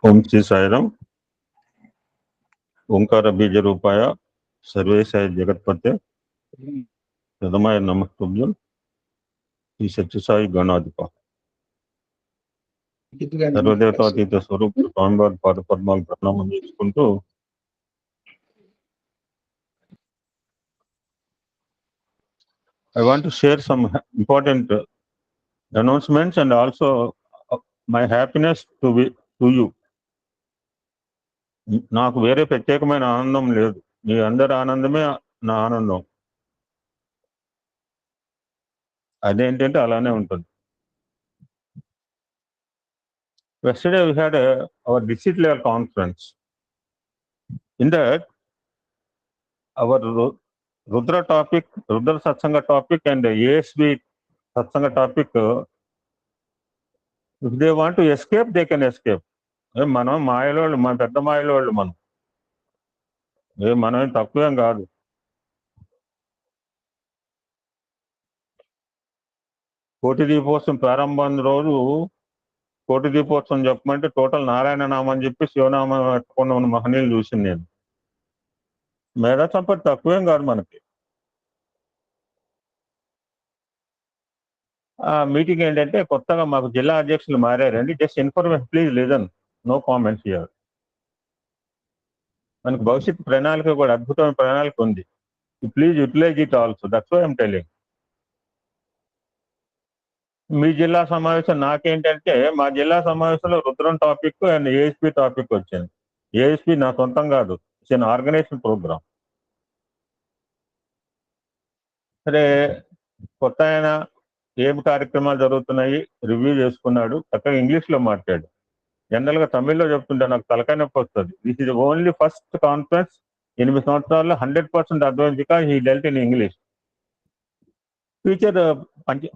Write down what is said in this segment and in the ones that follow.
ఓం శ్రీ సాయిరాం. ఓంకార బీజ రూపాయ సర్వేశాయ జగత్పతే సదమాయ నమస్తుభ్యం శ్రీ సత్యసాయి గణాధిప సర్వదేవతాతీత స్వరూపుడు స్వామివారి పాద పద్మాలు ప్రణామం చేసుకుంటూ I want to share some important announcements and also my happiness to you. నాకు వేరే ప్రత్యేకమైన ఆనందం లేదు, మీ అందరి ఆనందమే నా ఆనందం. అదేంటంటే అలానే ఉంటుంది. Yesterday we had our district level conference. In that, our Rudra topic, Rudra Satsanga topic and ASB Satsanga topic, if they want to escape, they can escape. మనం మాయలోళ్ళు, మన పెద్ద మాయలోళ్ళు, మనం తక్కువేం కాదు. కోటి దీపోత్సవం ప్రారంభం రోజు కోటి దీపోత్సవం చెప్పమంటే టోటల్ నారాయణ నామని చెప్పి శివనామం పెట్టుకున్న ఉన్న మహనీయులు చూసింది నేను. మేధా సంపత్తి తక్కువేం కాదు మనకి. ఆ మీటింగ్ ఏంటంటే కొత్తగా మాకు జిల్లా అధ్యక్షులు మారారండి. Just information, please listen, no comments here. మనకు భవిష్యత్ ప్రణాళిక కూడా అద్భుతమైన ప్రణాళిక ఉంది. Please utilise it also, that's why I'm telling. మీ జిల్లా సమావేశం నాకేంటంటే, మా జిల్లా సమావేశంలో Rudram topic and ASP topic వచ్చింది. ఏఎస్పీ నా సొంతం కాదు, ఇట్స్ ఎన్ ఆర్గనైజేషన్ ప్రోగ్రామ్. సరే, కొత్త ఆయన ఏం కార్యక్రమాలు జరుగుతున్నాయి రివ్యూ చేసుకున్నాడు. చక్కగా ఇంగ్లీష్లో మాట్లాడు. జనరల్గా తమిళ్లో చెప్తుంటే నాకు తలకాయ నొప్పి వస్తుంది. This is only first conference 8 సంవత్సరాల్లో 100% అర్థమైంది, because he dealt in English.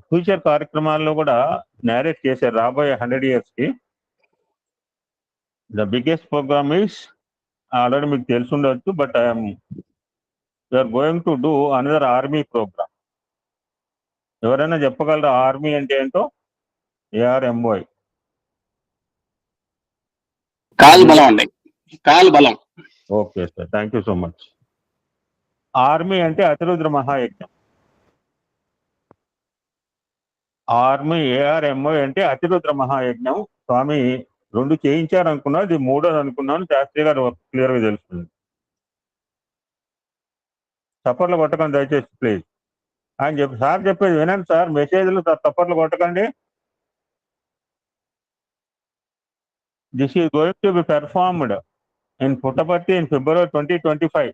Future కార్యక్రమాల్లో కూడా నేరేట్ చేశారు రాబోయే 100 years కి. The biggest programme is, already మీకు తెలిసి ఉండొచ్చు, but we are going to do another army programme. ఎవరైనా చెప్పగలరా ఆర్మీ అంటే ఏంటో? ARMY. కాల్బలం అండి, కాల్బలం. Okay sir, thank you so much. Army అంటే అతిరుద్ర మహాయజ్ఞం. ఆర్మీ ARMY అంటే అతిరుద్ర మహాయజ్ఞం. స్వామి 2 చేయించారు అనుకున్నా, ఇది 3వ అనుకున్నాను. శాస్త్రి గారు క్లియర్గా తెలుస్తుంది. చప్పట్లు కొట్టకండి దయచేసి ప్లీజ్. ఆయన సార్ చెప్పేది వినండి సార్, మెసేజ్లు చప్పట్లు కొట్టకండి. This is going to be performed in Puttaparthi in February 2025.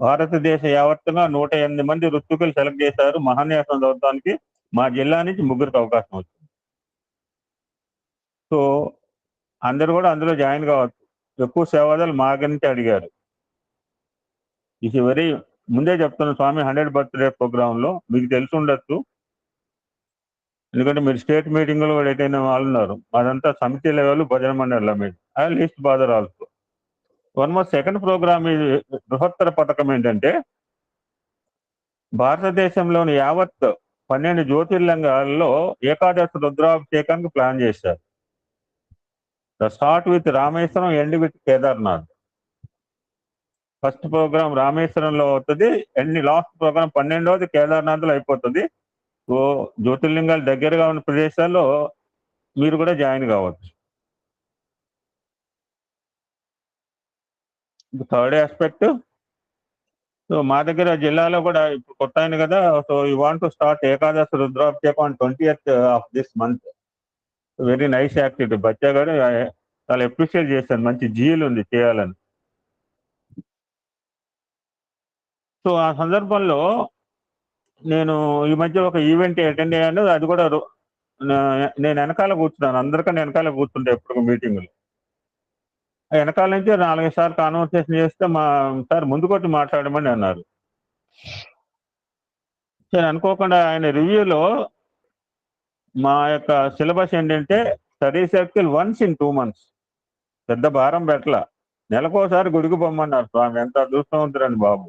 భారతదేశ యావత్తుగా 108 మంది ఋత్వికులు సెలెక్ట్ చేశారు. మహాన్యాసం చదవడానికి మా జిల్లా నుంచి 3కి అవకాశం వచ్చింది. సో అందరు కూడా అందులో జాయిన్ కావచ్చు. ఎక్కువ సేవాదాలు మా నుంచి అడిగారు. ఇది వెరీ ముందే చెప్తున్న స్వామి 100th బర్త్డే ప్రోగ్రాంలో మీకు తెలిసి ఉండొచ్చు, ఎందుకంటే మీరు స్టేట్ మీటింగ్లో కూడా ఎటైనా వాళ్ళు ఉన్నారు. అదంతా సమితి లెవెల్, భజన మండలి meeting. I least bother also. One more second programme, బృహత్తర పథకం ఏంటంటే, భారతదేశంలోని యావత్ 12 జ్యోతిర్లింగాల్లో ఏకాదశి రుద్రాభిషేకానికి ప్లాన్ చేశారు. The start with Rameswaram, end with Kedarnath. First programme రామేశ్వరంలో అవుతుంది, లాస్ట్ ప్రోగ్రామ్ 12వది కేదార్నాథ్లో అయిపోతుంది. సో జ్యోతిర్లింగాలు దగ్గరగా ఉన్న ప్రదేశాల్లో మీరు కూడా జాయిన్ కావచ్చు. థర్డ్ ఆస్పెక్ట్, సో మా దగ్గర జిల్లాలో కూడా ఇప్పుడు కొత్త అయింది కదా, so you want to start ఏకాదశి రుద్రాభిషేకం on 20th of this month. Very nice activity. Bachcha garu చాలా అప్రిషియేట్ చేశాను, మంచి జీలు ఉంది చేయాలని. సో ఆ సందర్భంలో నేను ఈ మధ్య ఒక ఈవెంట్ అటెండ్ అయ్యాను. అది కూడా నేను వెనకాల కూర్చున్నాను, అందరికన్నా వెనకాల కూర్చుంటే ఎప్పుడు మీటింగులు. వెనకాల నుంచి 4-5 సార్లు కాన్వర్సేషన్ చేస్తే మా సార్ ముందుకొచ్చి మాట్లాడమని అన్నారు. సరే, అనుకోకుండా ఆయన రివ్యూలో మా యొక్క సిలబస్ ఏంటంటే study circle once in 2 months. పెద్ద భారం పెట్టల, నెలకోసారి గుడికి పొమ్మన్నారు. స్వామి ఎంత అదృష్టవంతురండి బాబు.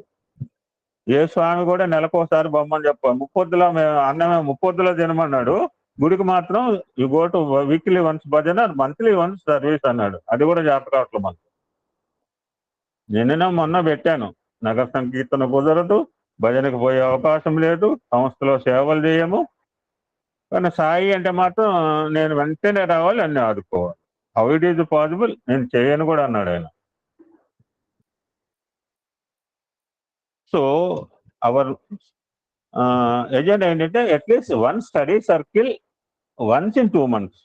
ఏ స్వామి కూడా నెలకోసారి బొమ్మని చెప్ప ముప్పొద్దులో అన్నమే ముప్పొద్దులో తినమన్నాడు. గుడికి మాత్రం you go two weekly once భజన, మంత్లీ వన్స్ సర్వీస్ అన్నాడు. అది కూడా జాతకావట్లేదు మనకు. నిన్న మొన్న పెట్టాను, నగర సంకీర్తన కుదరదు, భజనకు పోయే అవకాశం లేదు, సంస్థలో సేవలు చేయము. కానీ సాయి అంటే మాత్రం నేను వెంటనే రావాలి, అన్ని ఆదుకోవాలి. హౌ ఇట్ ఈజ్ పాసిబుల్, నేను చేయను కూడా అన్నాడు ఆయన. సో అవర్ ఎజెండా ఏంటంటే at least one study circle once in 2 months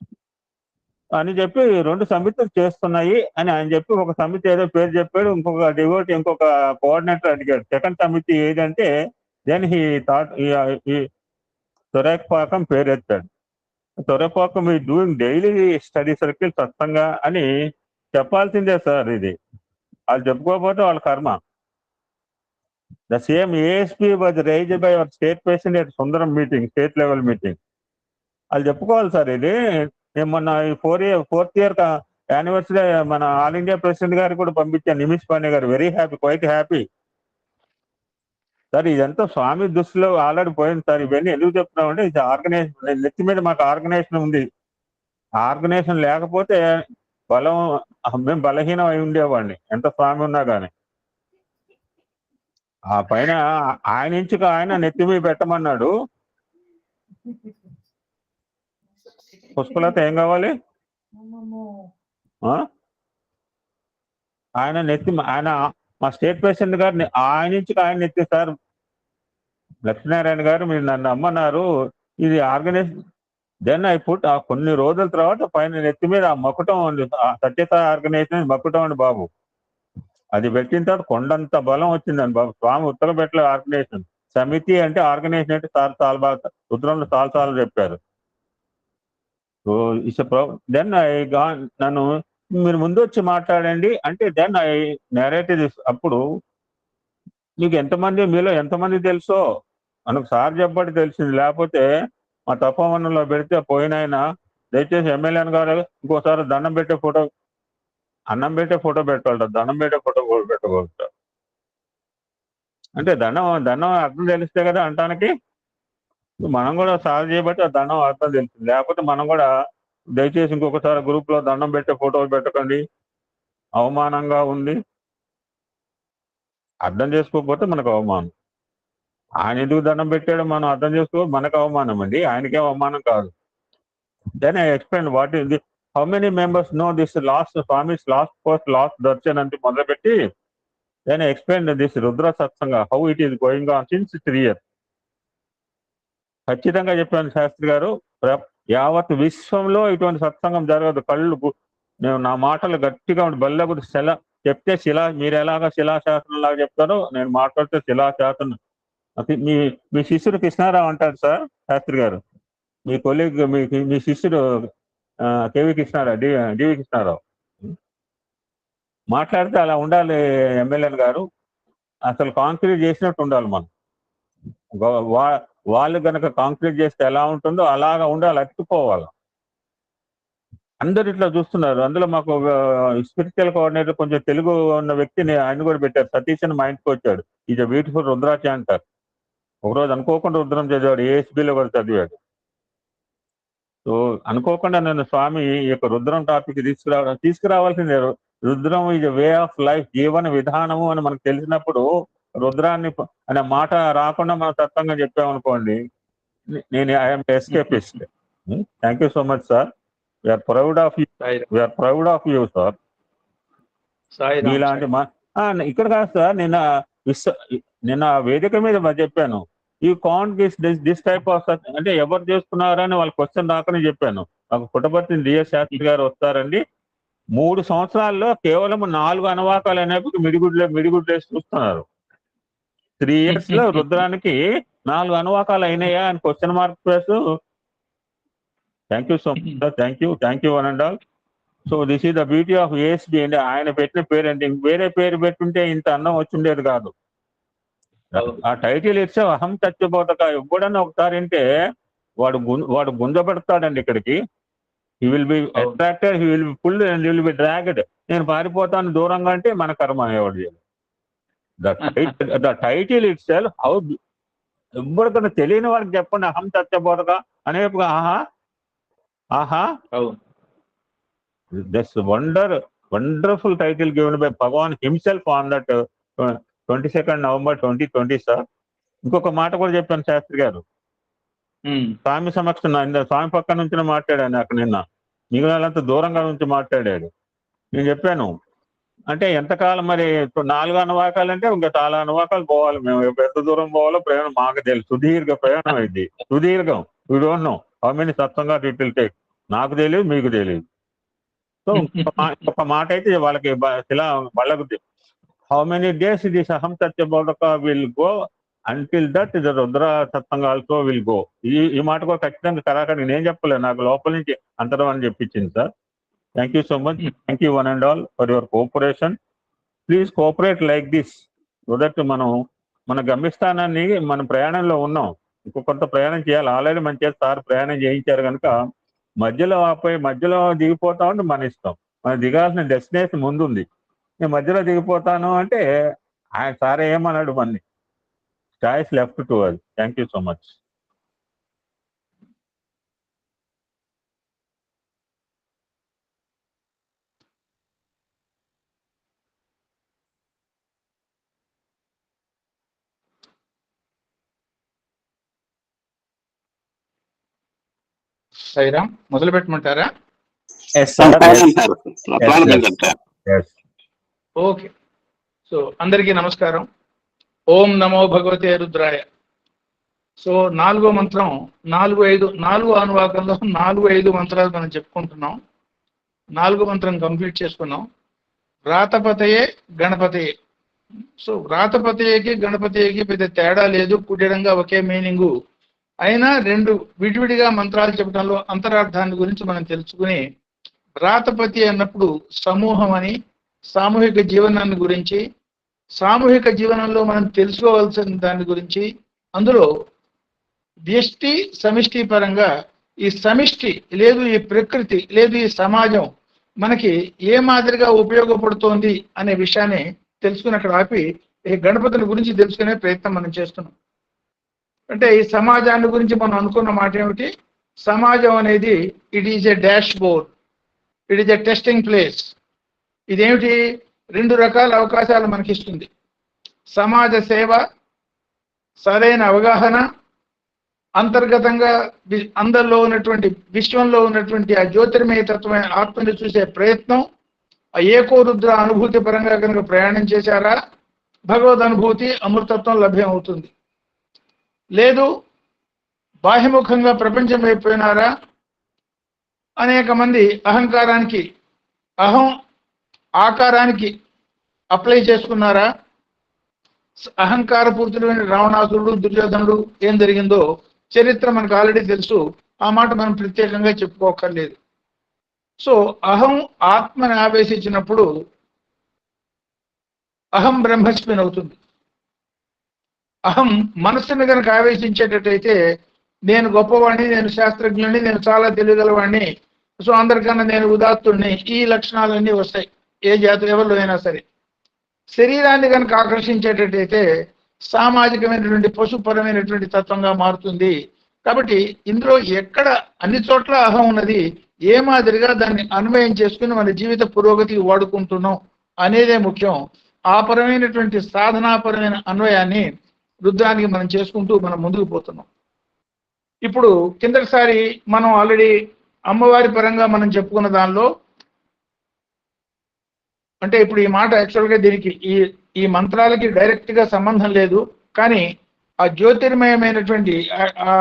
అని చెప్పి 2 సమితులు చేస్తున్నాయి అని ఆయన చెప్పి, ఒక సమితి ఏదో పేరు చెప్పాడు, ఇంకొక డివోట్ ఇంకొక కోఆర్డినేటర్ అడిగాడు సెకండ్ సమితి ఏదంటే, దెన్ హీ థాట్ ఈ తొరేపాకం పేరు ఎత్తాడు. తొరేపాకం ఈ డూయింగ్ డైలీ స్టడీ సర్కిల్ సత్సంగా అని చెప్పాల్సిందే సార్. ఇది వాళ్ళు చెప్పుకోకపోతే వాళ్ళ కర్మ. The same ASP was raised by our state president at Sundaram meeting, state level meeting. వాళ్ళు చెప్పుకోవాలి సార్. ఇది నేను మొన్న ఈ 4th year యానివర్సరీ మన ఆల్ ఇండియా ప్రెసిడెంట్ గారు కూడా పంపించాను, నిమిష్ పాండే గారు. Very happy, quite happy sir. ఇదంతా స్వామి దృష్టిలో ఆల్రెడీ పోయింది సార్. ఇవన్నీ ఎందుకు చెప్తున్నామంటే, ఇది ఆర్గనైజేషన్, నెత్తి మీద మాకు ఆర్గనైజేషన్ ఉంది. ఆర్గనైజేషన్ లేకపోతే బలం, మేము బలహీనం అయి ఉండేవాడిని ఎంత స్వామి ఉన్నా కానీ. ఆ పైన ఆయన నుంచి ఆయన నెత్తి మీద పెట్టమన్నాడు. పుష్పలత ఏం కావాలి? ఆయన నెత్తి, ఆయన మా స్టేట్ ప్రెసిడెంట్ గారు ఆయన నుంచి ఆయన నెత్తి సార్. లక్ష్మీనారాయణ గారు మీరు నన్ను అమ్మన్నారు, ఇది ఆర్గనైజేషన్. దెన్ ఐ పుట్ కొన్ని రోజుల తర్వాత పైన నెత్తి మీద ఆ మకుటం ఉంది, సత్యత ఆర్గనైజేషన్ మకుటం అండి బాబు. అది పెట్టిన తర్వాత కొండంత బలం వచ్చిందండి బాబు. స్వామి ఉత్తరపెట్ల ఆర్గనైజేషన్ సమితి అంటే ఆర్గనైజేషన్ అంటే చాలా బాగా రుద్రంలో చాలా చెప్పారు. సో ఇట్స్ దెన్ నన్ను మీరు ముందు వచ్చి మాట్లాడండి అంటే, దెన్ ఐ నేరేటివ్ అప్పుడు మీకు మీలో ఎంతమంది తెలుసో మనకు సార్ చెప్పబడి తెలిసింది. లేకపోతే మా తపోవనంలో పెడితే పోయినాయన దయచేసి ఎమ్మెల్యే గారు ఇంకోసారి దండం పెట్టే ఫోటో, అన్నం పెట్టే ఫోటో పెట్టగలరు, దండం పెట్టే ఫోటో పెట్టగలుగుతారు. అంటే దండం అర్థం తెలిస్తే కదా అంటానికి. మనం కూడా సార్ చేయబట్టి ఆ దండం అర్థం తెలిసింది. లేకపోతే మనం కూడా దయచేసి ఇంకొకసారి గ్రూప్ లో దండం పెట్టే ఫోటోలు పెట్టకండి, అవమానంగా ఉంది. అర్థం చేసుకోకపోతే మనకు అవమానం. ఆయన ఎందుకు దండం పెట్టాడో మనం అర్థం చేసుకో, మనకు అవమానం అండి, ఆయనకేం అవమానం కాదు. Then I explain what is the, how many members no this last Swami's last darshan అంటే మొదలుపెట్టి, then I explain this Rudra satsang how it is going on since 3 years. ఖచ్చితంగా చెప్పాను శాస్త్రి గారు, యావత్ విశ్వంలో ఇటువంటి సత్సంగం జరగదు. నేను నా మాటలు గట్టిగా బల్లగుడు చెప్తే మీరు ఎలాగా శిలాశాసనం లాగా చెప్తారో నేను మాట్లాడితే శిలాశాసనం. మీ శిష్యుడు కృష్ణారావు అంటారు సార్ శాస్త్రి గారు, మీ కొలీగ్ మీ శిష్యుడు కేవి కృష్ణారావు, డివి కృష్ణారావు మాట్లాడితే అలా ఉండాలి ఎమ్మెల్యే గారు. అసలు కాంక్రీట్ చేసినట్టు ఉండాలి మనం. వాళ్ళు కనుక కాంక్రీట్ చేస్తే ఎలా ఉంటుందో అలాగా ఉండాలి, అట్టుకోవాలి. అందరు ఇట్లా చూస్తున్నారు. అందులో మాకు స్పిరిచువల్ కోఆర్డినేటర్ కొంచెం తెలుగు ఉన్న వ్యక్తిని ఆయన కూడా పెట్టారు, సతీష్ అని మా ఇంటికి వచ్చాడు. ఈజ్ అ బ్యూటిఫుల్ రుద్రాచి అంటారు. ఒకరోజు అనుకోకుండా రుద్రం చదివాడు, ఏఎస్బిలో కూడా చదివాడు. సో అనుకోకుండా నేను స్వామి ఈ యొక్క రుద్రం టాపిక్ తీసుకురావాల్సిందే. Rudram is way of life, జీవన విధానము అని మనకు తెలిసినప్పుడు రుద్రాన్ని అనే మాట రాకుండా మనం తత్వంగా చెప్పామనుకోండి, నేను I'm escapist. Thank you so much sir. We are proud of you sir. ఇలాంటి ఇక్కడ కాదు సార్, నిన్న వేదిక మీద చెప్పాను, you can't this type of అంటే ఎవరు చేస్తున్నారని వాళ్ళ క్వశ్చన్ రాకనే చెప్పాను. నాకు పుట్టపర్తి డిఎస్ శాస్త్రి గారు వస్తారండి, 3 సంవత్సరాల్లో కేవలం 4 అనువాకాలు అనేవి మిడిగుడ్లేసి చూస్తున్నారు. 3 years లో రుద్రానికి 4 అనువాకాలు అయినాయా అని question mark place. Thank you so much sir. Thank you one and all. So this is the beauty of ASB అండి. ఆయన పెట్టిన పేరు అంటే వేరే పేరు పెట్టుంటే ఇంత అన్నం వచ్చిండేది కాదు. ఆ టైటిల్ ఇచ్చే అహం చచ్చిపోతాక ఎప్పుడన్నా ఒకసారి అంటే వాడు గుంజబడతాడండి ఇక్కడికి. He will be attracted, he will be pulled and he will be dragged. నేను పారిపోతాను దూరంగా అంటే మన కర్మ అనేవాడు. The title itself how ఎవరికైనా తెలియని వాడికి చెప్పండి అహం సత్యబోధక అనే ఆహా ఆహా this wonderful title given by Bhagwan himself on that 22 November 2020 sir. ఇంకొక మాట కూడా చెప్పాను శాస్త్రి గారు, స్వామి సమక్షం స్వామి పక్క నుంచి మాట్లాడాను అక్కడ నిన్న, మిగిలినంత దూరంగా నుంచి మాట్లాడాడు. నేను చెప్పాను అంటే ఎంతకాలం మరి 4 అనువాకాలు అంటే ఇంకా చాలా అనువాకాలు పోవాలి, మేము ఎంత దూరం పోవాలో ప్రయాణం మాకు తెలుసు, సుదీర్ఘ ప్రయాణం ఇది, సుదీర్ఘం. You don't know how many satsang it will take, నాకు తెలియదు మీకు తెలియదు. సో ఒక మాట అయితే వాళ్ళకి ఇలా వాళ్ళకు how many days this Aham Satyabodhaka will go until that the Rudra satsang also will go. ఈ మాట కూడా ఖచ్చితంగా కరాఖండి నేను చెప్పలేదు, నాకు లోపల నుంచి అంతరం అని చెప్పించింది sir. Thank you so much. Thank you one and all for your cooperation. Please cooperate like this so that మనం మన గమ్యస్థానాన్ని మన ప్రయాణంలో ఉన్నాం, ఇంకొంత ప్రయాణం చేయాలి. ఆల్రెడీ మంచిగా సార్ ప్రయాణం చేయించారు కనుక మధ్యలో ఆపై మధ్యలో దిగిపోతా ఉంటే మన ఇష్టం, మనం దిగాల్సిన డెస్టినేషన్ ముందుంది. నేను మధ్యలో దిగిపోతాను అంటే ఆయన సార్ ఏమన్నాడు, మన చాయిస్ లెఫ్ట్ టు అది. Thank you so much. Sairam, మొదలు పెట్టమంటారా? ఓకే. సో అందరికీ నమస్కారం. ఓం నమో భగవతే రుద్రాయ. సో 4వ మంత్రం 4 అనువాకంలో 4-5 మంత్రాలు మనం చెప్పుకుంటున్నాం. 4వ మంత్రం కంప్లీట్ చేసుకున్నాం. వ్రాతపతయే గణపతయే. సో వ్రాతపతయకి గణపతయకి పెద్ద తేడా లేదు, కుటీరంగా ఒకే మీనింగు. అయినా 2 విడివిడిగా మంత్రాలు చెప్పడంలో అంతరార్థాన్ని గురించి మనం తెలుసుకుని, వ్రాతపతి అన్నప్పుడు సమూహం అని, సామూహిక జీవనాన్ని గురించి, సామూహిక జీవనంలో మనం తెలుసుకోవాల్సిన దాని గురించి, అందులో వ్యష్టి సమిష్టి పరంగా ఈ సమిష్టి లేదు, ఈ ప్రకృతి లేదు, ఈ సమాజం మనకి ఏ మాదిరిగా ఉపయోగపడుతోంది అనే విషయాన్ని తెలుసుకుని అక్కడ ఆపి ఈ గణపతిని గురించి తెలుసుకునే ప్రయత్నం మనం చేస్తున్నాం. అంటే ఈ సమాజాన్ని గురించి మనం అనుకున్న మాట ఏమిటి? సమాజం అనేది it is a dash board, it is a testing place. ఇదేమిటి? 2 రకాల అవకాశాలు మనకిస్తుంది. సమాజ సేవ, సరైన అవగాహన, అంతర్గతంగా అందరిలో ఉన్నటువంటి విశ్వంలో ఉన్నటువంటి ఆ జ్యోతిర్మయ తత్వమైన ఆత్మని చూసే ప్రయత్నం. ఆ ఏకో రుద్ర అనుభూతి పరంగా కనుక ప్రయాణం చేశారా భగవద్ అనుభూతి అమృతత్వం లభ్యం అవుతుంది. లేదు బాహ్యముఖంగా ప్రపంచం అయిపోయినారా, అనేక మంది అహంకారానికి అహం ఆకారానికి అప్లై చేసుకున్నారా, అహంకార పూర్తులైన రావణాసురుడు దుర్యోధనుడు ఏం జరిగిందో చరిత్ర మనకు ఆల్రెడీ తెలుసు, ఆ మాట మనం ప్రత్యేకంగా చెప్పుకోకర్లేదు. సో అహం ఆత్మని ఆవేశించినప్పుడు అహం బ్రహ్మస్మిన్ అవుతుంది. అహం మనస్సుని కనుక ఆవేశించేటట్టయితే నేను గొప్పవాడిని, నేను శాస్త్రజ్ఞుడిని, నేను చాలా తెలియగలవాడిని, సో అందరికన్నా నేను ఉదాత్తుడిని, ఈ లక్షణాలన్నీ వస్తాయి ఏ జాతి ఎవరిలో అయినా సరే. శరీరాన్ని కనుక ఆకర్షించేటట్టయితే సామాజికమైనటువంటి పశుపరమైనటువంటి తత్వంగా మారుతుంది. కాబట్టి ఇందులో ఎక్కడ అన్ని చోట్ల అహం ఉన్నది, ఏ మాదిరిగా దాన్ని అన్వయం చేసుకుని మన జీవిత పురోగతికి వాడుకుంటున్నాం అనేదే ముఖ్యం. ఆ పరమైనటువంటి సాధనాపరమైన అన్వయాన్ని రుద్రానికి మనం చేసుకుంటూ మనం ముందుకు పోతున్నాం. ఇప్పుడు కిందటిసారి మనం ఆల్రెడీ అమ్మవారి పరంగా మనం చెప్పుకున్న దానిలో, అంటే ఇప్పుడు ఈ మాట యాక్చువల్గా దీనికి ఈ మంత్రాలకి డైరెక్ట్ గా సంబంధం లేదు, కానీ ఆ జ్యోతిర్మయమైనటువంటి ఆ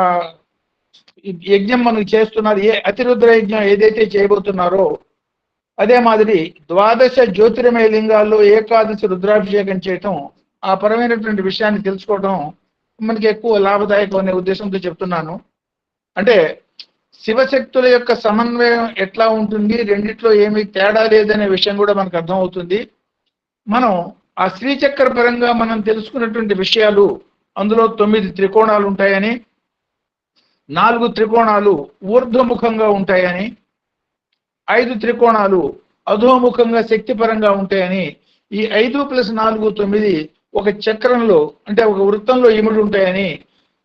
యజ్ఞం మనకు చేస్తున్నారు, అతిరుద్ర యజ్ఞం ఏదైతే చేయబోతున్నారో అదే మాదిరి 12 జ్యోతిర్మయ లింగాల్లో ఏకాదశి రుద్రాభిషేకం చేయటం, ఆ పరమైనటువంటి విషయాన్ని తెలుసుకోవడం మనకి ఎక్కువ లాభదాయకం అనే ఉద్దేశంతో చెప్తున్నాను. అంటే శివశక్తుల యొక్క సమన్వయం ఎట్లా ఉంటుంది, రెండిట్లో ఏమీ తేడా లేదనే విషయం కూడా మనకు అర్థమవుతుంది. మనం ఆ శ్రీచక్ర పరంగా మనం తెలుసుకున్నటువంటి విషయాలు, అందులో 9 త్రికోణాలు ఉంటాయని, 4 త్రికోణాలు ఊర్ధ్వముఖంగా ఉంటాయని, 5 త్రికోణాలు అధోముఖంగా శక్తిపరంగా ఉంటాయని, ఈ 5 + 4 9 ఒక చక్రంలో అంటే ఒక వృత్తంలో ఇముడు ఉంటాయని,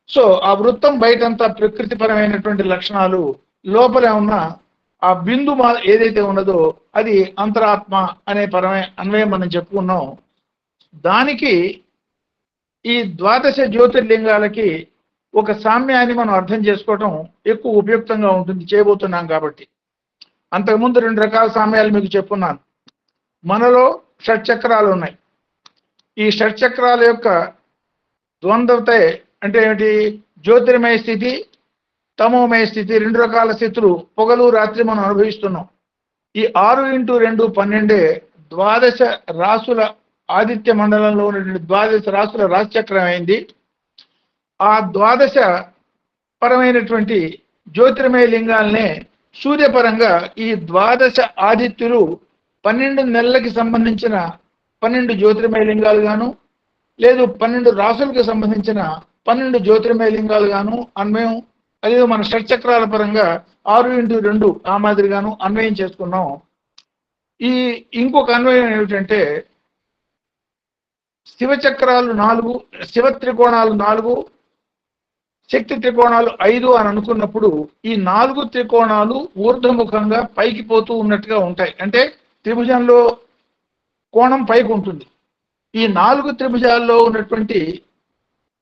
సో ఆ వృత్తం బయటంతా ప్రకృతిపరమైనటువంటి లక్షణాలు, లోపల ఉన్న ఆ బిందు ఏదైతే ఉన్నదో అది అంతరాత్మ అనే అన్వయం మనం చెప్పుకున్నాం. దానికి ఈ ద్వాదశ జ్యోతిర్లింగాలకి ఒక సామ్యాన్ని మనం అర్థం చేసుకోవటం ఎక్కువ ఉపయుక్తంగా ఉంటుంది చేయబోతున్నాం కాబట్టి. అంతకుముందు 2 రకాల సామ్యాలు మీకు చెప్పున్నాను. మనలో షట్చక్రాలు ఉన్నాయి. ఈ షట్చక్రాల యొక్క ద్వంద్వత అంటే ఏమిటి? జ్యోతిర్మయ స్థితి, తమోమయ స్థితి, 2 రకాల స్థితులు పొగలు రాత్రి మనం అనుభవిస్తున్నాం. ఈ 6x2 12 ద్వాదశ రాసుల ఆదిత్య మండలంలో ఉన్నటువంటి ద్వాదశ రాసుల రాశిచక్రం అయింది. ఆ ద్వాదశ పరమైనటువంటి జ్యోతిర్మయ లింగాలనే సూర్యపరంగా ఈ ద్వాదశ ఆదిత్యులు 12 నెలలకి సంబంధించిన 12 జ్యోతిర్మయ లింగాలు గాను, లేదు 12 రాసులకు సంబంధించిన 12 జ్యోతిర్మయ లింగాలు గాను అన్వయం, అదే మన షట్చక్రాల పరంగా 6x2 ఆ మాదిరిగాను అన్వయం చేసుకున్నాం. ఈ ఇంకొక అన్వయం ఏమిటంటే శివచక్రాలు 4, శివ త్రికోణాలు 4, శక్తి త్రికోణాలు 5 అని అనుకున్నప్పుడు ఈ 4 త్రికోణాలు ఊర్ధ్వముఖంగా పైకి పోతూ ఉన్నట్టుగా ఉంటాయి. అంటే త్రిభుజంలో కోణం పైకి ఉంటుంది. ఈ 4 త్రిభుజాల్లో ఉన్నటువంటి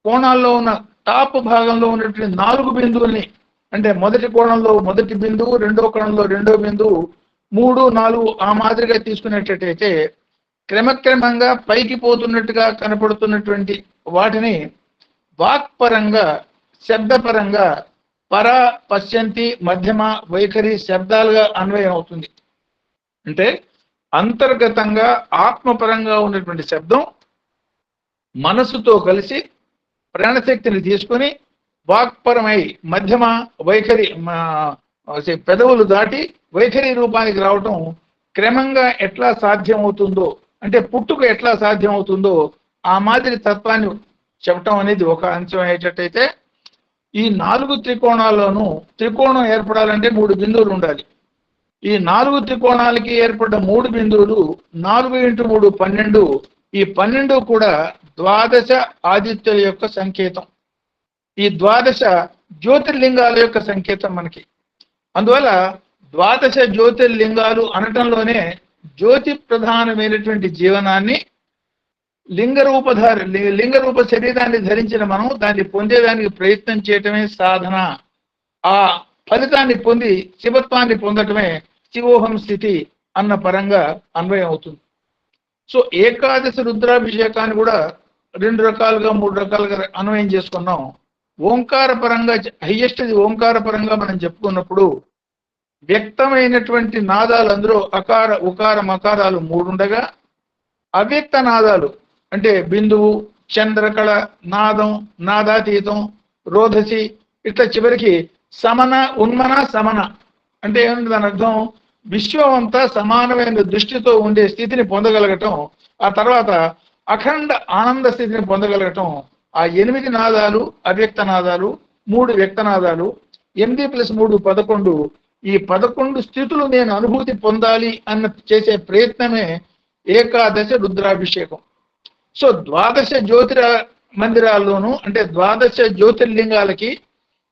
కోణాల్లో ఉన్న టాప్ భాగంలో ఉన్నటువంటి 4 బిందువుల్ని, అంటే మొదటి కోణంలో మొదటి బిందువు, రెండో కోణంలో రెండో బిందువు, 3, 4 ఆ మాదిరిగా తీసుకునేటట్టయితే క్రమక్రమంగా పైకి పోతున్నట్టుగా కనపడుతున్నటువంటి వాటిని వాక్పరంగా, శబ్దపరంగా పర, పశ్యంతి, మధ్యమ, వైఖరి శబ్దాలుగా అన్వయం అవుతుంది. అంటే అంతర్గతంగా ఆత్మపరంగా ఉన్నటువంటి శబ్దం మనసుతో కలిసి ప్రాణశక్తిని తీసుకొని వాక్పరమై మధ్యమ, వైఖరి పెదవులు దాటి వైఖరి రూపానికి రావటం క్రమంగా ఎట్లా సాధ్యం అవుతుందో, అంటే పుట్టుక ఎట్లా సాధ్యం అవుతుందో ఆ మాదిరి తత్వాన్ని చెప్పటం అనేది ఒక అంశం అయ్యేటట్టయితే, ఈ 4 త్రికోణాల్లోనూ త్రికోణం ఏర్పడాలంటే 3 బిందువులు ఉండాలి. ఈ 4 త్రికోణాలకి ఏర్పడ్డ 3 బిందువులు 4x3 12, ఈ 12 కూడా ద్వాదశ ఆదిత్యుల యొక్క సంకేతం, ఈ ద్వాదశ జ్యోతిర్లింగాల యొక్క సంకేతం మనకి. అందువల్ల ద్వాదశ జ్యోతిర్లింగాలు అనటంలోనే జ్యోతి ప్రధానమైనటువంటి జీవనాన్ని లింగ రూప శరీరాన్ని ధరించిన మనం దాన్ని పొందేదానికి ప్రయత్నం చేయటమే సాధన. ఆ ఫలితాన్ని పొంది శివత్వాన్ని పొందటమే శివోహం స్థితి అన్న పరంగా అన్వయం అవుతుంది. సో ఏకాదశి రుద్రాభిషేకాన్ని కూడా 2 రకాలుగా 3 రకాలుగా అన్వయం చేసుకున్నాం. ఓంకార పరంగా హైయెస్ట్ ఓంకార పరంగా మనం చెప్పుకున్నప్పుడు వ్యక్తమైనటువంటి నాదాలు అందులో అకార, ఉకార, మకారాలు 3 ఉండగా, అవ్యక్త నాదాలు అంటే బిందువు, చంద్రకళ, నాదం, నాదాతీతం, రోధసి, ఇట్లా చివరికి సమన, ఉన్మన, సమన అంటే ఏమిటి దాని అర్థం? విశ్వం అంతా సమానమైన దృష్టితో ఉండే స్థితిని పొందగలగటం, ఆ తర్వాత అఖండ ఆనంద స్థితిని పొందగలగటం. ఆ 8 నాదాలు అవ్యక్త నాదాలు, 3 వ్యక్త నాదాలు, 8+3 11. ఈ 11 స్థితులు నేను అనుభూతి పొందాలి అన్న చేసే ప్రయత్నమే ఏకాదశ రుద్రాభిషేకం. సో ద్వాదశ మందిరాల్లోనూ అంటే ద్వాదశ జ్యోతిర్లింగాలకి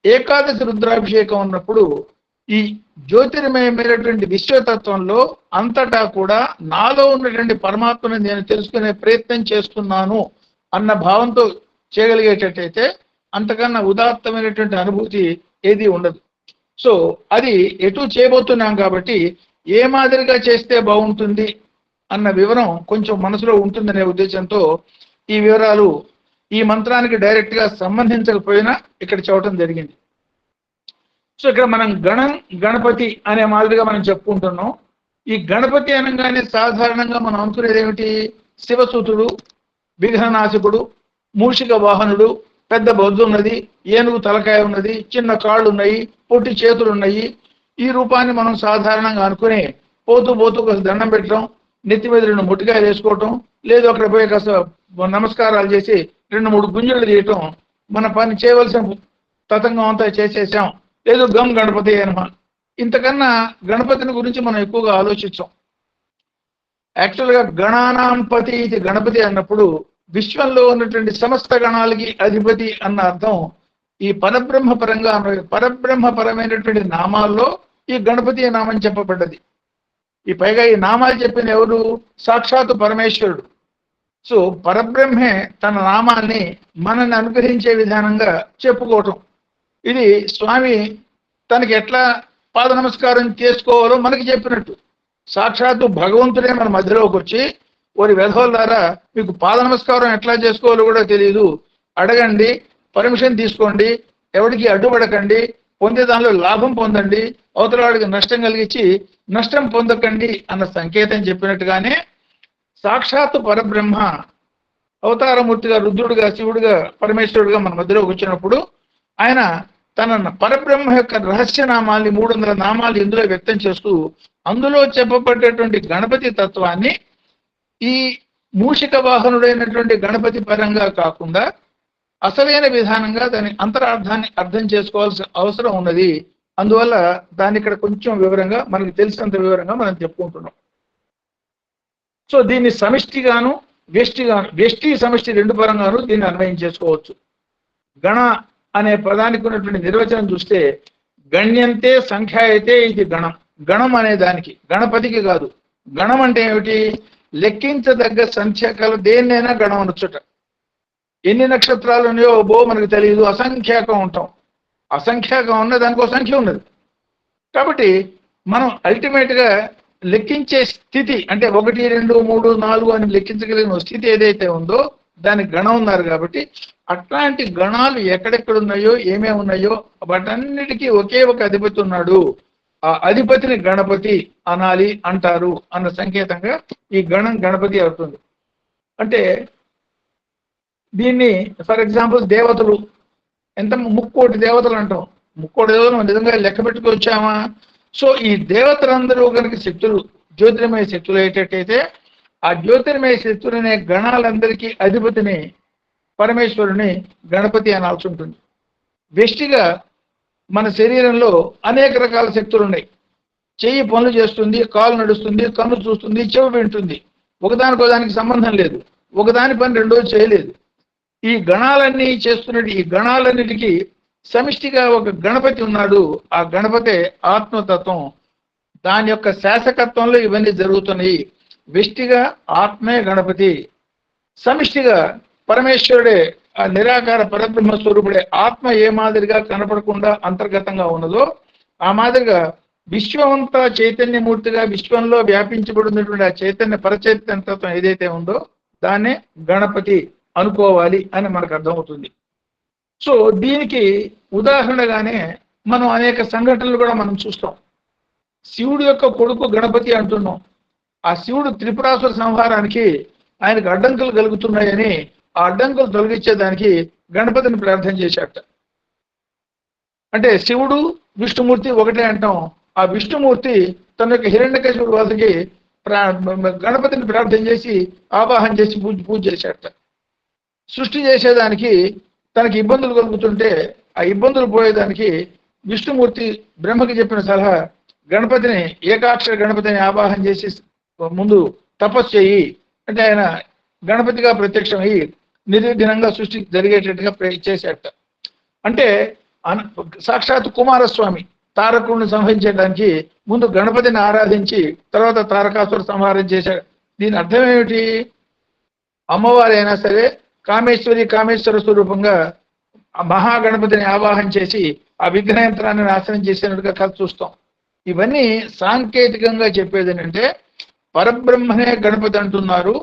ఏకాదశి రుద్రాభిషేకం ఉన్నప్పుడు ఈ జ్యోతిర్మయమైనటువంటి విశ్వతత్వంలో అంతటా కూడా నాలో ఉన్నటువంటి పరమాత్మని నేను తెలుసుకునే ప్రయత్నం చేస్తున్నాను అన్న భావంతో చేయగలిగేటట్టయితే అంతకన్నా ఉదాత్తమైనటువంటి అనుభూతి ఏది ఉండదు. సో అది ఎటు చేయబోతున్నాం కాబట్టి ఏ మాదిరిగా చేస్తే బాగుంటుంది అన్న వివరం కొంచెం మనసులో ఉంటుందనే ఉద్దేశంతో ఈ వివరాలు ఈ మంత్రానికి డైరెక్ట్ గా సంబంధించకపోయినా ఇక్కడ చెప్పడం జరిగింది. సో ఇక్కడ మనం గణపతి అనే మాదిరిగా మనం చెప్పుకుంటున్నాం. ఈ గణపతి అనగానే సాధారణంగా మనం అనుకునేది ఏమిటి? శివసూతుడు, విఘ్ననాశకుడు, మూషిక వాహనుడు, పెద్ద బొద్దు ఉన్నది, ఏనుగు తలకాయ ఉన్నది, చిన్న కాళ్ళు ఉన్నాయి, పొట్టి చేతులు ఉన్నాయి. ఈ రూపాన్ని మనం సాధారణంగా అనుకుని పోతూ కాస్త దండం పెట్టడం, నెత్తి మీద 2 ముట్టికాయలు వేసుకోవటం, లేదు అక్కడ పోయి కాస్త నమస్కారాలు చేసి 2-3 గుంజలు తీయటం, మన పని చేయవలసిన తతంగం అంతా చేసేసాం, లేదు గం గణపతి అనమా. ఇంతకన్నా గణపతిని గురించి మనం ఎక్కువగా ఆలోచించాం. యాక్చువల్గా గణానాంపతి ఇది గణపతి అన్నప్పుడు విశ్వంలో ఉన్నటువంటి సమస్త గణాలకి అధిపతి అన్న అర్థం ఈ పరబ్రహ్మ పరంగా పరబ్రహ్మ పరమైనటువంటి నామాల్లో ఈ గణపతి నామం చెప్పబడ్డది. ఈ పైగా ఈ నామాలు చెప్పిన ఎవరు? సాక్షాత్తు పరమేశ్వరుడు. సో పరబ్రహ్మే తన నామాల్ని మనల్ని అనుగ్రహించే విధానంగా చెప్పుకోవటం. ఇది స్వామి తనకి ఎట్లా పాద నమస్కారం చేసుకోవాలో మనకి చెప్పినట్టు. సాక్షాత్తు భగవంతుడే మన మధ్యలోకి వచ్చి వారి వెధవుల ద్వారా మీకు పాద నమస్కారం ఎట్లా చేసుకోవాలో కూడా తెలియదు, అడగండి, పర్మిషన్ తీసుకోండి, ఎవరికి అడ్డుపడకండి, పొందే దానిలో లాభం పొందండి, అవతల వాడికి నష్టం కలిగించి నష్టం పొందకండి అన్న సంకేతం చెప్పినట్టుగానే సాక్షాత్తు పరబ్రహ్మ అవతారమూర్తిగా రుద్రుడుగా శివుడుగా పరమేశ్వరుడుగా మన మధ్యలోకి వచ్చినప్పుడు ఆయన తన పరబ్రహ్మ యొక్క రహస్య నామాల్ని 300 నామాలు ఇందులో వ్యక్తం చేస్తూ అందులో చెప్పబడ్డటువంటి గణపతి తత్వాన్ని ఈ మూషిక వాహనుడైనటువంటి గణపతి పరంగా కాకుండా అసలైన విధానంగా దాని అంతరార్థాన్ని అర్థం చేసుకోవాల్సిన అవసరం ఉన్నది. అందువల్ల దాన్ని ఇక్కడ కొంచెం వివరంగా మనకు తెలిసినంత వివరంగా మనం చెప్పుకుంటున్నాం. సో దీన్ని సమిష్టిగాను వ్యష్టి సమష్టి 2 పరంగాను దీన్ని అన్వయం చేసుకోవచ్చు. గణ అనే పదానికి ఉన్నటువంటి నిర్వచనం చూస్తే గణ్యంతే సంఖ్యాయతే ఇది గణం. గణం అనే దానికి, గణపతికి కాదు. గణం అంటే ఏమిటి? లెక్కించదగ్గ సంఖ్య కల దేన్నైనా గణం అనొచ్చుట. ఎన్ని నక్షత్రాలు ఉన్నాయో మనకు తెలియదు, అసంఖ్యాకం ఉంటాం. అసంఖ్యాకం ఉన్న దానికి సంఖ్య ఉన్నది. కాబట్టి మనం అల్టిమేట్ గా లెక్కించే స్థితి అంటే 1, 2, 3, 4 అని లెక్కించగలిగిన స్థితి ఏదైతే ఉందో దానికి గణం ఉన్నారు. కాబట్టి అట్లాంటి గణాలు ఎక్కడెక్కడ ఉన్నాయో ఏమేమి ఉన్నాయో వాటన్నిటికీ ఒకే ఒక అధిపతి ఉన్నాడు, ఆ అధిపతిని గణపతి అనాలి అంటారు అన్న సంకేతంగా ఈ గణం గణపతి అవుతుంది. అంటే దీన్ని ఫర్ ఎగ్జాంపుల్ దేవతలు ఎంత 3 కోటి దేవతలు అంటాం. 3 కోటి దేవతలు నిజంగా లెక్క పెట్టుకొచ్చామా? సో ఈ దేవతలందరూ కనుక శక్తులు జ్యోతిర్మయ శక్తులు అయ్యేటట్టయితే ఆ జ్యోతిర్మయ శక్తులనే గణాలందరికీ అధిపతిని పరమేశ్వరుని గణపతి అనాల్సి ఉంటుంది. వ్యష్టిగా మన శరీరంలో అనేక రకాల శక్తులు ఉన్నాయి. చెయ్యి పనులు చేస్తుంది, కాలు నడుస్తుంది, కన్ను చూస్తుంది, చెవి వింటుంది. ఒకదానికో దానికి సంబంధం లేదు, ఒకదాని పని రెండోది చేయలేదు. ఈ గణాలన్నీ చేస్తున్నట్టు ఈ గణాలన్నిటికీ సమిష్టిగా ఒక గణపతి ఉన్నాడు. ఆ గణపతే ఆత్మతత్వం. దాని యొక్క శాసకత్వంలో ఇవన్నీ జరుగుతున్నాయి. వ్యష్టిగా ఆత్మే గణపతి, సమిష్టిగా పరమేశ్వరుడే ఆ నిరాకార పరబ్రహ్మ స్వరూపుడే. ఆత్మ ఏ మాదిరిగా కనపడకుండా అంతర్గతంగా ఉన్నదో ఆ మాదిరిగా విశ్వమంతా చైతన్యమూర్తిగా విశ్వంలో వ్యాపించబడినటువంటి ఆ చైతన్య పరచైతన్య తత్వం ఏదైతే ఉందో దాన్నే గణపతి అనుకోవాలి అని మనకు అర్థమవుతుంది. సో దీనికి ఉదాహరణగానే మనం అనేక సంఘటనలు కూడా మనం చూస్తాం. శివుడు యొక్క కొడుకు గణపతి అంటున్నాం. ఆ శివుడు త్రిపురాసుర సంహారానికి ఆయనకు అడ్డంకులు కలుగుతున్నాయని ఆ అడ్డంకులు తొలగించేదానికి గణపతిని ప్రార్థన చేశాట. అంటే శివుడు విష్ణుమూర్తి ఒకటే అంటాం. ఆ విష్ణుమూర్తి తన యొక్క హిరణ్యకశిపుడు వద్దకి గణపతిని ప్రార్థన చేసి ఆవాహన చేసి పూజ చేశాట. సృష్టి చేసేదానికి తనకి ఇబ్బందులు కలుగుతుంటే ఆ ఇబ్బందులు పోయేదానికి విష్ణుమూర్తి బ్రహ్మకి చెప్పిన సలహా గణపతిని ఏకాక్షర గణపతిని ఆవాహన చేసి ముందు తపస్సు చేయి అంటే ఆయన గణపతిగా ప్రత్యక్షమయ్యి నిర్విఘ్నంగా సృష్టి జరిగేటట్టుగా చేశాట. అంటే సాక్షాత్ కుమారస్వామి తారకుడిని సంహరించడానికి ముందు గణపతిని ఆరాధించి తర్వాత తారకాసుర సంహారం చేశాడు. దీని అర్థం ఏమిటి? అమ్మవారి అయినా సరే కామేశ్వర స్వరూపంగా మహాగణపతిని ఆవాహన చేసి ఆ విఘ్నయంత్రాన్ని నాశనం చేసినట్టుగా కథ చూస్తాం. ఇవన్నీ సాంకేతికంగా చెప్పేది ఏంటంటే పరబ్రహ్మనే గణపతి అంటున్నారు.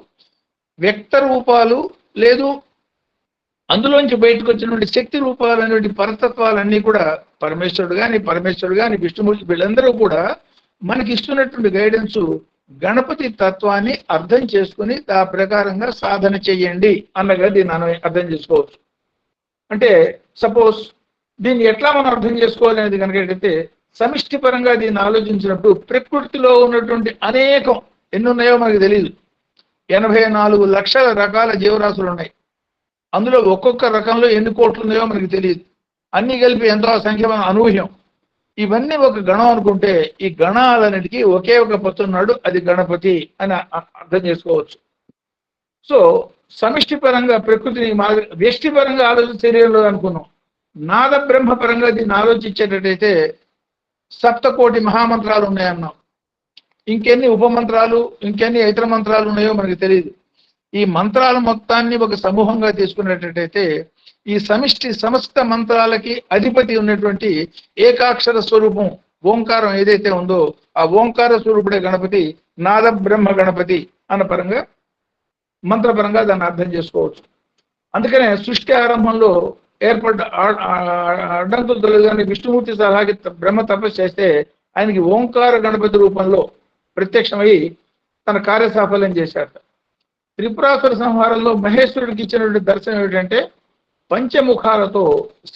వ్యక్త రూపాలు లేదు అందులోంచి బయటకు వచ్చినటువంటి శక్తి రూపాలు అనేటువంటి పరతత్వాలన్నీ కూడా పరమేశ్వరుడు కానీ విష్ణుమూర్తి వీళ్ళందరూ కూడా మనకి ఇస్తున్నటువంటి గైడెన్స్ గణపతి తత్వాన్ని అర్థం చేసుకుని ఆ ప్రకారంగా సాధన చేయండి అన్నగా దీన్ని అర్థం చేసుకోవచ్చు. అంటే సపోజ్ దీన్ని ఎట్లా మనం అర్థం చేసుకోవాలి అనేది కనుకైతే సమిష్టి పరంగా దీన్ని ఆలోచించినప్పుడు ప్రకృతిలో ఉన్నటువంటి అనేకం ఎన్ని ఉన్నాయో మనకు తెలియదు. 84 లక్షల రకాల జీవరాశులు ఉన్నాయి. అందులో ఒక్కొక్క రకంలో ఎన్ని కోట్లు ఉన్నాయో మనకు తెలియదు. అన్ని కలిపి ఎంతో సంఖ్య అనూహ్యం. ఇవన్నీ ఒక గణం అనుకుంటే ఈ గణాలన్నిటికీ ఒకే ఒక పత్తు ఉన్నాడు, అది గణపతి అని అర్థం చేసుకోవచ్చు. సో సమిష్టి పరంగా ప్రకృతిని వ్యష్టి పరంగా శరీరంలో అనుకున్నాం. నాద బ్రహ్మ పరంగా దీన్ని ఆలోచించేటట్టయితే సప్తకోటి మహామంత్రాలు ఉన్నాయన్నాం. ఇంకెన్ని ఉపమంత్రాలు, ఇంకెన్ని ఇతర మంత్రాలు ఉన్నాయో మనకి తెలియదు. ఈ మంత్రాల మొత్తాన్ని ఒక సమూహంగా తీసుకునేటట్టయితే ఈ సమిష్టి సమస్త మంత్రాలకి అధిపతి ఉన్నటువంటి ఏకాక్షర స్వరూపం ఓంకారం ఏదైతే ఉందో ఆ ఓంకార స్వరూపుడే గణపతి, నాద బ్రహ్మ గణపతి అన్న పరంగా మంత్రపరంగా దాన్ని అర్థం చేసుకోవచ్చు. అందుకనే సృష్టి ఆరంభంలో ఏర్పడ్డ అడ్డంకులు తొలగానే విష్ణుమూర్తి సలహాకి బ్రహ్మ తపస్సు చేస్తే ఆయనకి ఓంకార గణపతి రూపంలో ప్రత్యక్షమై తన కార్యసాఫల్యం చేశాడు. త్రిపురాసుర సంహారంలో మహేశ్వరుడికి ఇచ్చినటువంటి దర్శనం ఏమిటంటే పంచముఖాలతో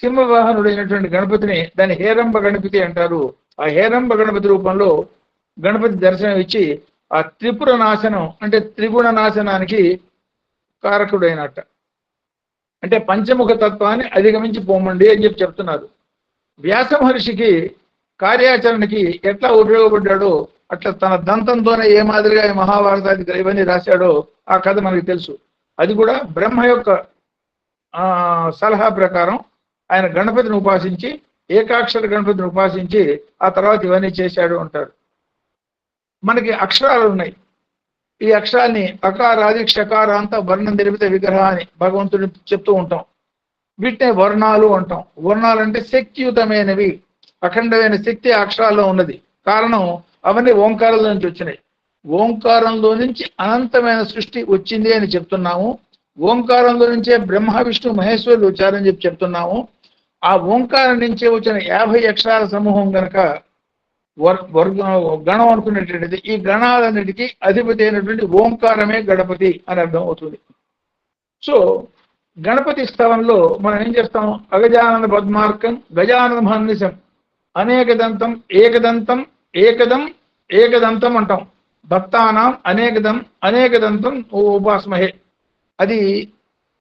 సింహవాహనుడైనటువంటి గణపతిని, దాన్ని హేరంబ గణపతి అంటారు. ఆ హేరంబ గణపతి రూపంలో గణపతి దర్శనం ఇచ్చి ఆ త్రిపుర నాశనం అంటే త్రిగుణ నాశనానికి కారకుడైనట్ట. అంటే పంచముఖ తత్వాన్ని అధిగమించి పోమండి అని చెప్తున్నారు. వ్యాస మహర్షికి కార్యాచరణకి ఎట్లా ఉపయోగపడ్డాడో అట్లా తన దంతంతోనే ఏ మాదిరిగా మహాభారతాది ఇవన్నీ రాశాడో ఆ కథ మనకి తెలుసు. అది కూడా బ్రహ్మ యొక్క సలహా ప్రకారం ఆయన గణపతిని ఉపాసించి, ఏకాక్షర గణపతిని ఉపాసించి ఆ తర్వాత ఇవన్నీ చేశాడు అంటారు. మనకి అక్షరాలు ఉన్నాయి. ఈ అక్షరాన్ని అకారాది క్షకారాంత వర్ణం తెలిపితే విగ్రహ అని భగవంతుడు చెప్తూ ఉంటాం. వీటినే వర్ణాలు అంటాం. వర్ణాలు అంటే శక్తియుతమైనవి, అఖండమైన శక్తి అక్షరాల్లో ఉన్నది. కారణం అవన్నీ ఓంకారంలో నుంచి వచ్చినాయి. ఓంకారంలో నుంచి అనంతమైన సృష్టి వచ్చింది అని చెప్తున్నాము. ఓంకారంలో నుంచే బ్రహ్మ విష్ణు మహేశ్వరులు వచ్చారని చెప్తున్నాము. ఆ ఓంకారం నుంచే వచ్చిన 50 అక్షరాల సమూహం కనుక గణం అనుకునేటువంటిది. ఈ గణాలన్నిటికీ అధిపతి అయినటువంటి ఓంకారమే గణపతి అని అర్థం అవుతుంది. సో గణపతి స్థవంలో మనం ఏం చేస్తాం? అగజానన పద్మార్కం గజానన మహర్నిశం అనేక దంతం ఏకదంతం ఏకదం ఏకదంతం అంటాం. భక్తానాం అనేకదం అనేకదంతం ఉపాస్మహే. అది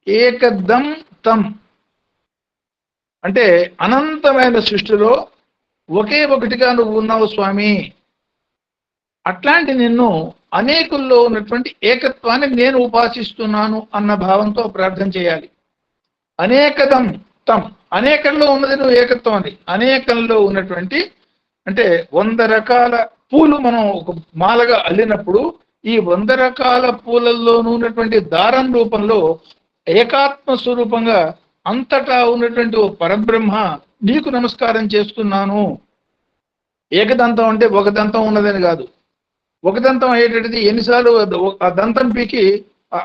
ఏకదం తం అంటే అనంతమైన సృష్టిలో ఒకే ఒకటిగా నువ్వు ఉన్నావు స్వామి. అట్లాంటి నిన్ను అనేకుల్లో ఉన్నటువంటి ఏకత్వాన్ని నేను ఉపాసిస్తున్నాను అన్న భావంతో ప్రార్థన చేయాలి. అనేకదం తం, అనేకంలో ఉన్నది నువ్వు ఏకత్వం అని. అనేకంలో ఉన్నటువంటి అంటే 100 రకాల పూలు మనం ఒక మాలగా అల్లినప్పుడు ఈ 100 రకాల పూలల్లోనూ ఉన్నటువంటి దారం రూపంలో ఏకాత్మ స్వరూపంగా అంతటా ఉన్నటువంటి ఓ పరబ్రహ్మ నీకు నమస్కారం చేస్తున్నాను. ఏకదంతం అంటే ఒక దంతం ఉన్నదని కాదు. ఒక దంతం అయ్యేటది ఎన్నిసార్లు ఆ దంతం పీకి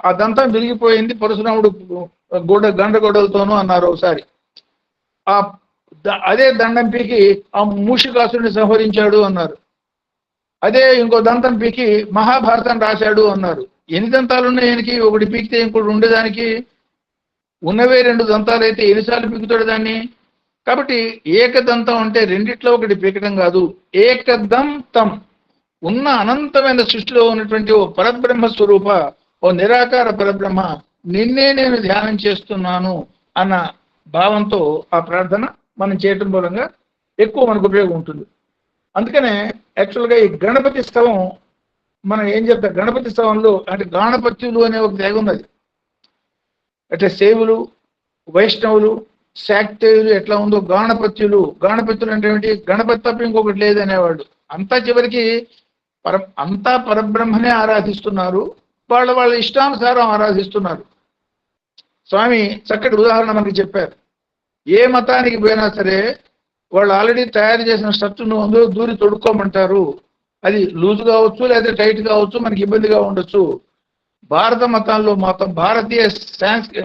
ఆ దంతం విరిగిపోయింది పరశురాముడు గండగొడలతోనూ అన్నారు ఒకసారి. అదే దండం పీకి ఆ మూషికాసురుని సంహరించాడు అన్నారు. అదే ఇంకో దంతం పీకి మహాభారతం రాశాడు అన్నారు. ఎన్ని దంతాలు ఉన్నాయి ఆయనకి? ఒకటి పీకితే ఇంకోటి ఉండేదానికి. ఉన్నవే 2 దంతాలు అయితే ఎన్నిసార్లు పీకుతాడు దాన్ని? కాబట్టి ఏకదంతం అంటే రెండిట్లో ఒకటి పీకడం కాదు. ఏకదంతం ఉన్న అనంతమైన సృష్టిలో ఉన్నటువంటి ఓ పరబ్రహ్మ స్వరూప, ఓ నిరాకార పరబ్రహ్మ, నిన్నే నేను ధ్యానం చేస్తున్నాను అన్న భావంతో ఆ ప్రార్థన మనం చేయటం మూలంగా ఎక్కువ మనకు ఉపయోగం ఉంటుంది. అందుకనే యాక్చువల్గా ఈ గణపతి స్తవం మనం ఏం చెప్తాం? గణపతి స్తవంలో అంటే గాణపత్యులు అనే ఒక తెగ ఉన్నది. అంటే శైవులు, వైష్ణవులు, శాక్తేయులు ఎట్లా ఉందో గాణపత్యులు అంటే ఏమిటి? గణపతి తప్ప ఇంకొకటి లేదనేవాళ్ళు. అంతా చివరికి అంతా పరబ్రహ్మనే ఆరాధిస్తున్నారు. వాళ్ళ ఇష్టానుసారం ఆరాధిస్తున్నారు. స్వామి చక్కటి ఉదాహరణ మనకి చెప్పారు. ఏ మతానికి పోయినా సరే వాళ్ళు ఆల్రెడీ తయారు చేసిన స్ట్రక్చర్ను అందులో దూరి తొడుక్కోమంటారు. అది లూజ్ కావచ్చు లేదా టైట్ కావచ్చు, మనకి ఇబ్బందిగా ఉండొచ్చు. భారత మతాల్లో భారతీయ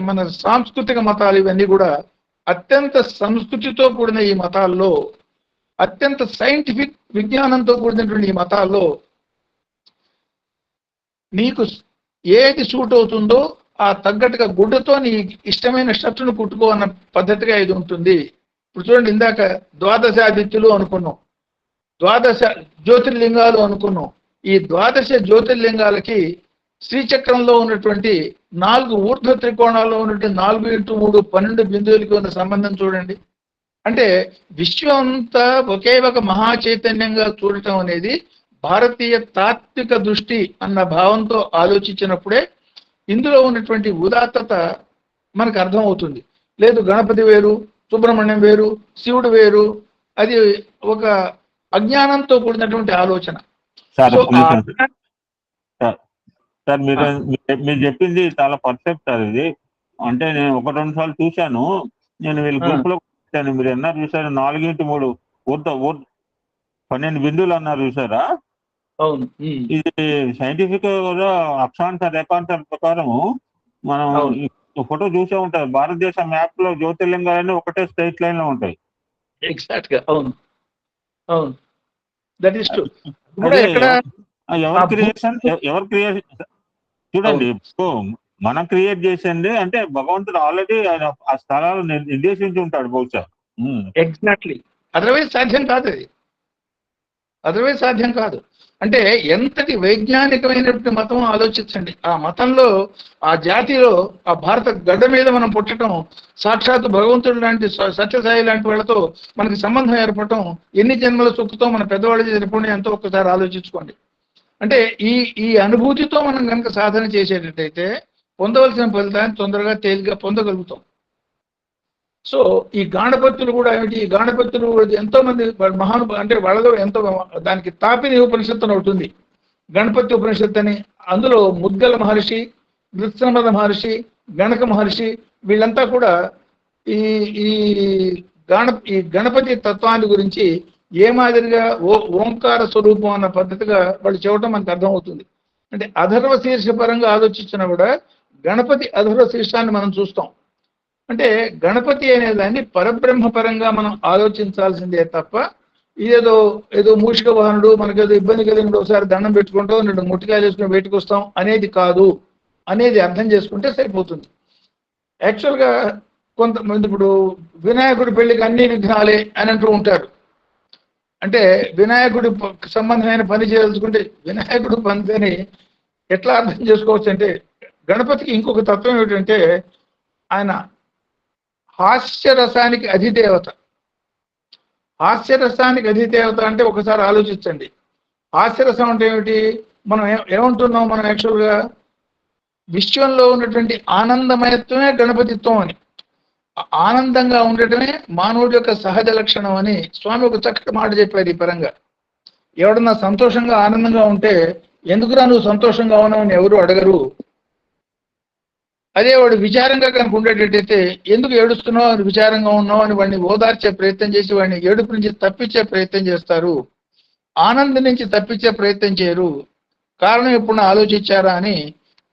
మన సాంస్కృతిక మతాలు ఇవన్నీ కూడా అత్యంత సంస్కృతితో కూడిన ఈ మతాల్లో, అత్యంత సైంటిఫిక్ విజ్ఞానంతో కూడినటువంటి ఈ మతాల్లో నీకు ఏది సూట్ అవుతుందో ఆ తగ్గట్టుగా గుడ్డతో నీ ఇష్టమైన స్ట్రక్చర్ను కుట్టుకో అన్న పద్ధతిగా ఇది ఉంటుంది. ఇప్పుడు చూడండి, ఇందాక 12 ఆదిత్యులు అనుకున్నాం, 12 జ్యోతిర్లింగాలు అనుకున్నాం. ఈ 12 జ్యోతిర్లింగాలకి శ్రీచక్రంలో ఉన్నటువంటి 4 ఊర్ధ్వ త్రికోణాల్లో ఉన్నటువంటి 4x3 12 బిందువులకి ఉన్న సంబంధం చూడండి. అంటే విశ్వం అంతా ఒకే ఒక మహా చైతన్యంగా చూడటం అనేది భారతీయ తాత్విక దృష్టి అన్న భావంతో ఆలోచించినప్పుడే ఇందులో ఉన్నటువంటి ఉదాత్తత మనకు అర్థం అవుతుంది. లేదు గణపతి వేరు, సుబ్రహ్మణ్యం వేరు, శివుడు వేరు, అది ఒక అజ్ఞానంతో కూడినటువంటి ఆలోచన. సార్ సో ఒక్క నిమిషం సార్, మీరు చెప్పింది చాలా పర్ఫెక్ట్ సార్. ఇది అంటే నేను 1-2 సార్లు చూశాను. నేను వీళ్ళ గ్రూప్ లో చూశాను. మీరు ఎన్నారు చూసారు 4x3 12 బిందువులు అన్నారు చూసారా? అవును. ఇది సైంటిఫిక్ గా అక్షాంశ రేఖాంశాల ప్రకారము మనం ఫోటో చూసే ఉంటారు. భారతదేశ మ్యాప్ లో జ్యోతిర్లింగాలన్నీ ఒకటే స్ట్రైట్ లైన్ లో ఉంటాయి. ఎగ్జాక్ట్ గా. అవును, అవును, దట్ ఈస్ ట్రూ. ఎవరు క్రియేషన్ చూడండి, మనం క్రియేట్ చేసింది అంటే భగవంతుడు ఆల్రెడీ ఆ స్థలాలు నిర్దేశించి ఉంటాడు బహుశా. ఎగ్జాక్ట్లీ. అదర్వైజ్ సాధ్యం కాదు. అది అదర్వైజ్ సాధ్యం కాదు. అంటే ఎంతటి వైజ్ఞానికమైనటువంటి మతం ఆలోచించండి. ఆ మతంలో, ఆ జాతిలో, ఆ భారత గడ్డ మీద మనం పుట్టడం, సాక్షాత్ భగవంతుడు లాంటి సత్యసాయి లాంటి వాళ్ళతో మనకి సంబంధం ఏర్పడటం, ఎన్ని జన్మల సుఖతో మన పెద్దవాళ్ళు చేసిన పుణ్యం ఎంతో ఒక్కసారి ఆలోచించుకోండి. అంటే ఈ అనుభూతితో మనం కనుక సాధన చేసేటట్టయితే పొందవలసిన ఫలితాన్ని తొందరగా తేలిగ్గా పొందగలుగుతాం. సో ఈ గాణపత్యులు కూడా ఏమిటి? ఈ గాణపత్యులు ఎంతో మంది అంటే వాళ్ళలో ఎంతో, దానికి తాపిని ఉపనిషత్తు అని ఒకటి ఉంది, గణపతి ఉపనిషత్తు అని. అందులో ముద్గల మహర్షి, వృత్సనమద మహర్షి, గణక మహర్షి, వీళ్ళంతా కూడా ఈ ఈ గణపతి తత్వాన్ని గురించి ఏ మాదిరిగా ఓంకార స్వరూపం అన్న పద్ధతిగా వాళ్ళు చెప్పడం మనకు అర్థమవుతుంది. అంటే అధర్వ శీర్ష పరంగా ఆలోచించినా కూడా గణపతి అధర్వ శీర్షాన్ని మనం చూస్తాం. అంటే గణపతి అనే దాన్ని పరబ్రహ్మ పరంగా మనం ఆలోచించాల్సిందే తప్ప ఏదో మూషిక వాహనుడు, మనకేదో ఇబ్బంది కలిగినప్పుడు ఒకసారి దండం పెట్టుకుంటాం, 2 ముట్టికాయలు వేసుకుని బయటకు వస్తాం అనేది కాదు అనేది అర్థం చేసుకుంటే సరిపోతుంది. యాక్చువల్గా కొంతమంది ఇప్పుడు వినాయకుడి పెళ్లికి అన్ని విఘ్నాలే అని అంటూ ఉంటారు. అంటే వినాయకుడి సంబంధమైన పని చేయదలుచుకుంటే వినాయకుడు పని ఎట్లా అర్థం చేసుకోవచ్చు అంటే, గణపతికి ఇంకొక తత్వం ఏమిటంటే ఆయన హాస్యరసానికి అధిదేవత. హాస్యరసానికి అధిదేవత అంటే ఒకసారి ఆలోచించండి. హాస్యరసం అంటే ఏమిటి? మనం ఏమంటున్నాం? మనం యాక్చువల్గా విశ్వంలో ఉన్నటువంటి ఆనందమయత్వమే గణపతిత్వం అని. ఆనందంగా ఉండటమే మానవుడి యొక్క సహజ లక్షణం అని స్వామి ఒక చక్కటి మాట చెప్పారు ఈ పరంగా. ఎవడన్నా సంతోషంగా ఆనందంగా ఉంటే ఎందుకురా నువ్వు సంతోషంగా ఉన్నావని ఎవరు అడగరు. అదే వాడు విచారంగా కనుక ఉండేటట్టయితే ఎందుకు ఏడుస్తున్నావు అని, విచారంగా ఉన్నావు అని వాడిని ఓదార్చే ప్రయత్నం చేసి వాడిని ఏడుపు నుంచి తప్పించే ప్రయత్నం చేస్తారు. ఆనందం నుంచి తప్పించే ప్రయత్నం చేయరు. కారణం ఎప్పుడు ఆలోచించారా అని.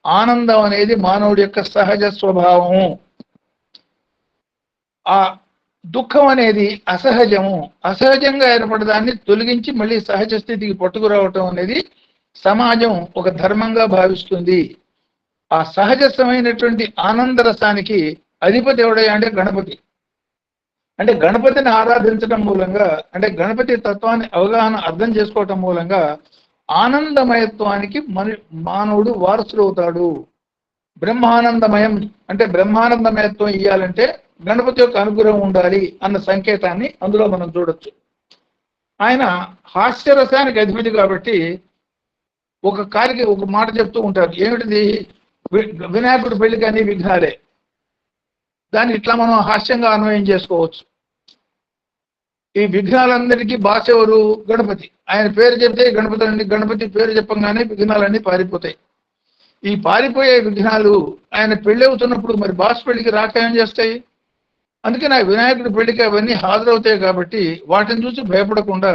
ఆనందం అనేది మానవుడి యొక్క సహజ స్వభావము. ఆ దుఃఖం అనేది అసహజము. అసహజంగా ఏర్పడదాన్ని తొలగించి మళ్ళీ సహజ స్థితికి పట్టుకురావటం అనేది సమాజం ఒక ధర్మంగా భావిస్తుంది. ఆ సహజమైనటువంటి ఆనంద రసానికి అధిపతి ఎవడయ్యా అంటే గణపతి. అంటే గణపతిని ఆరాధించడం మూలంగా, అంటే గణపతి తత్వాన్ని అవగాహన అర్థం చేసుకోవటం మూలంగా ఆనందమయత్వానికి మానవుడు వారసుడు అవుతాడు. బ్రహ్మానందమయం అంటే బ్రహ్మానందమయత్వం ఇయ్యాలంటే గణపతి యొక్క అనుగ్రహం ఉండాలి అన్న సంకేతాన్ని అందులో మనం చూడొచ్చు. ఆయన హాస్యరసానికి అధిపతి కాబట్టి ఒక మాట చెప్తూ ఉంటారు. ఏమిటిది? వినాయకుడి పెళ్లి కానీ విఘ్నాలే. దాన్ని ఇట్లా మనం హాస్యంగా అన్వయం చేసుకోవచ్చు. ఈ విఘ్నాలందరికీ బాస్ ఎవరు? గణపతి. ఆయన పేరు చెప్తే గణపతి పేరు చెప్పంగానే విఘ్నాలన్నీ పారిపోతాయి. ఈ పారిపోయే విఘ్నాలు ఆయన పెళ్లి అవుతున్నప్పుడు మరి బాస్ పెళ్లికి రాక ఏం చేస్తాయి? అందుకే నా వినాయకుడి పెళ్లికి అవన్నీ హాజరవుతాయి కాబట్టి వాటిని చూసి భయపడకుండా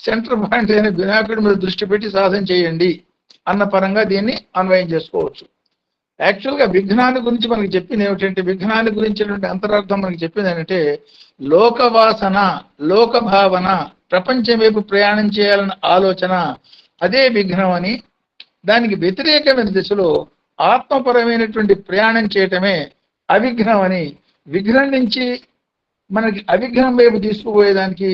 సెంటర్ పాయింట్ అయిన వినాయకుడి మీద దృష్టి పెట్టి సాధన చేయండి అన్న పరంగా దీన్ని అన్వయం చేసుకోవచ్చు. యాక్చువల్గా విఘ్నాన్ని గురించి మనకి చెప్పింది ఏమిటంటే, విఘ్నాన్ని గురించినటువంటి అంతరార్థం మనకి చెప్పింది ఏంటంటే, లోకవాసన, లోక భావన, ప్రపంచం వైపు ప్రయాణం చేయాలన్న ఆలోచన, అదే విఘ్నం అని. దానికి వ్యతిరేకమైన దిశలో ఆత్మపరమైనటువంటి ప్రయాణం చేయటమే అవిఘ్నం అని. విఘ్నం నుంచి మనకి అవిఘ్నం వైపు తీసుకుపోయేదానికి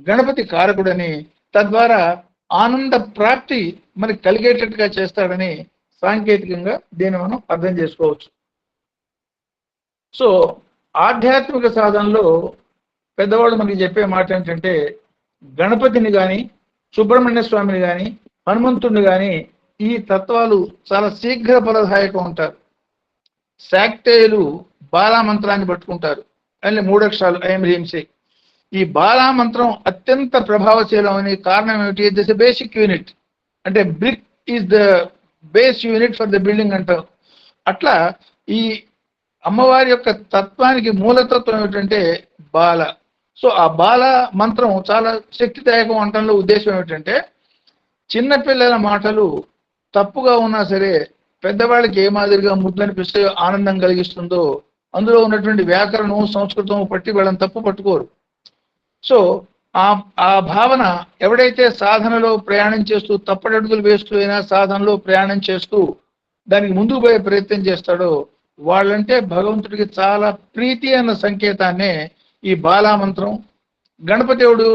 గణపతి కారకుడని, తద్వారా ఆనంద ప్రాప్తి మనకి కలిగేటట్టుగా చేస్తాడని సాంకేతికంగా దీన్ని మనం అర్థం చేసుకోవచ్చు. సో ఆధ్యాత్మిక సాధనలో పెద్దవాళ్ళు మనకి చెప్పే మాట ఏంటంటే, గణపతిని కానీ, సుబ్రహ్మణ్య స్వామిని కానీ, హనుమంతుడిని కానీ ఈ తత్వాలు చాలా శీఘ్ర ఫలదాయకం ఉంటారు. శాక్తేయులు బాలా మంత్రాన్ని పట్టుకుంటారు. అని 3 అక్షరాలు ఐఎం హ్రీంసే. ఈ బాలా మంత్రం అత్యంత ప్రభావశీలమని కారణం ఏమిటి? దిస్ బేసిక్ యూనిట్, అంటే brick is the base unit for the building అంటారు. అట్లా ఈ అమ్మవారి యొక్క తత్వానికి మూలతత్వం ఏమిటంటే బాల. సో ఆ బాల మంత్రం చాలా శక్తిదాయకం అనటంలో ఉద్దేశం ఏమిటంటే, చిన్నపిల్లల మాటలు తప్పుగా ఉన్నా సరే పెద్దవాళ్ళకి ఏ మాదిరిగా ముద్దనిపిస్తే ఆనందం కలిగిస్తుందో, అందులో ఉన్నటువంటి వ్యాకరణం సంస్కృతం పట్టి వాళ్ళని తప్పు పట్టుకోరు. సో ఆ భావన ఎవడైతే సాధనలో ప్రయాణం చేస్తూ తప్పటడుగులు వేస్తూ అయినా సాధనలో ప్రయాణం చేస్తూ దానికి ముందుకు పోయే ప్రయత్నం చేస్తాడో వాళ్ళంటే భగవంతుడికి చాలా ప్రీతి అన్న సంకేతాన్నే ఈ బాలా మంత్రం. గణపతి ఎవడు?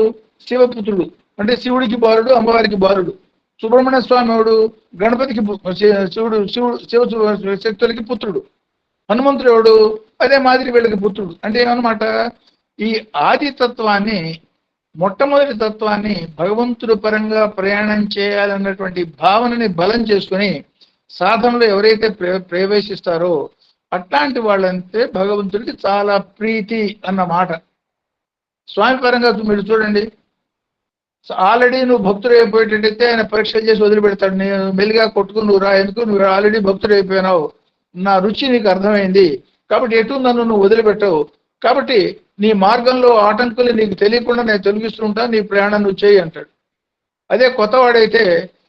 శివపుత్రుడు, అంటే శివుడికి బాలుడు, అమ్మవారికి బాలుడు. సుబ్రహ్మణ్య స్వామి ఎవడు? గణపతికి శివుడు శక్తులకి పుత్రుడు. హనుమంతుడు ఎవడు? అదే మాదిరి వీళ్ళకి పుత్రుడు. అంటే ఏమన్నమాట, ఈ ఆది తత్వాన్ని, మొట్టమొదటి తత్వాన్ని భగవంతుడి పరంగా ప్రయాణం చేయాలన్నటువంటి భావనని బలం చేసుకుని సాధనలో ఎవరైతే ప్రవేశిస్తారో అట్లాంటి వాళ్ళంటే భగవంతుడికి చాలా ప్రీతి అన్నమాట. స్వామి పరంగా మీరు చూడండి, ఆల్రెడీ నువ్వు భక్తుడు అయిపోయేటట్టయితే ఆయన పరీక్షలు చేసి వదిలిపెడతాడు. నేను మెల్లిగా కొట్టుకుని నువ్వు రా, ఎందుకు నువ్వు ఆల్రెడీ భక్తుడు అయిపోయినావు, నా రుచి నీకు అర్థమైంది కాబట్టి ఎటు నన్ను నువ్వు వదిలిపెట్టవు, కాబట్టి నీ మార్గంలో ఆటంకులు నీకు తెలియకుండా నేను తొలగిస్తుంటా, నీ ప్రయాణం నువ్వు చేయి అంటాడు. అదే కొత్తవాడైతే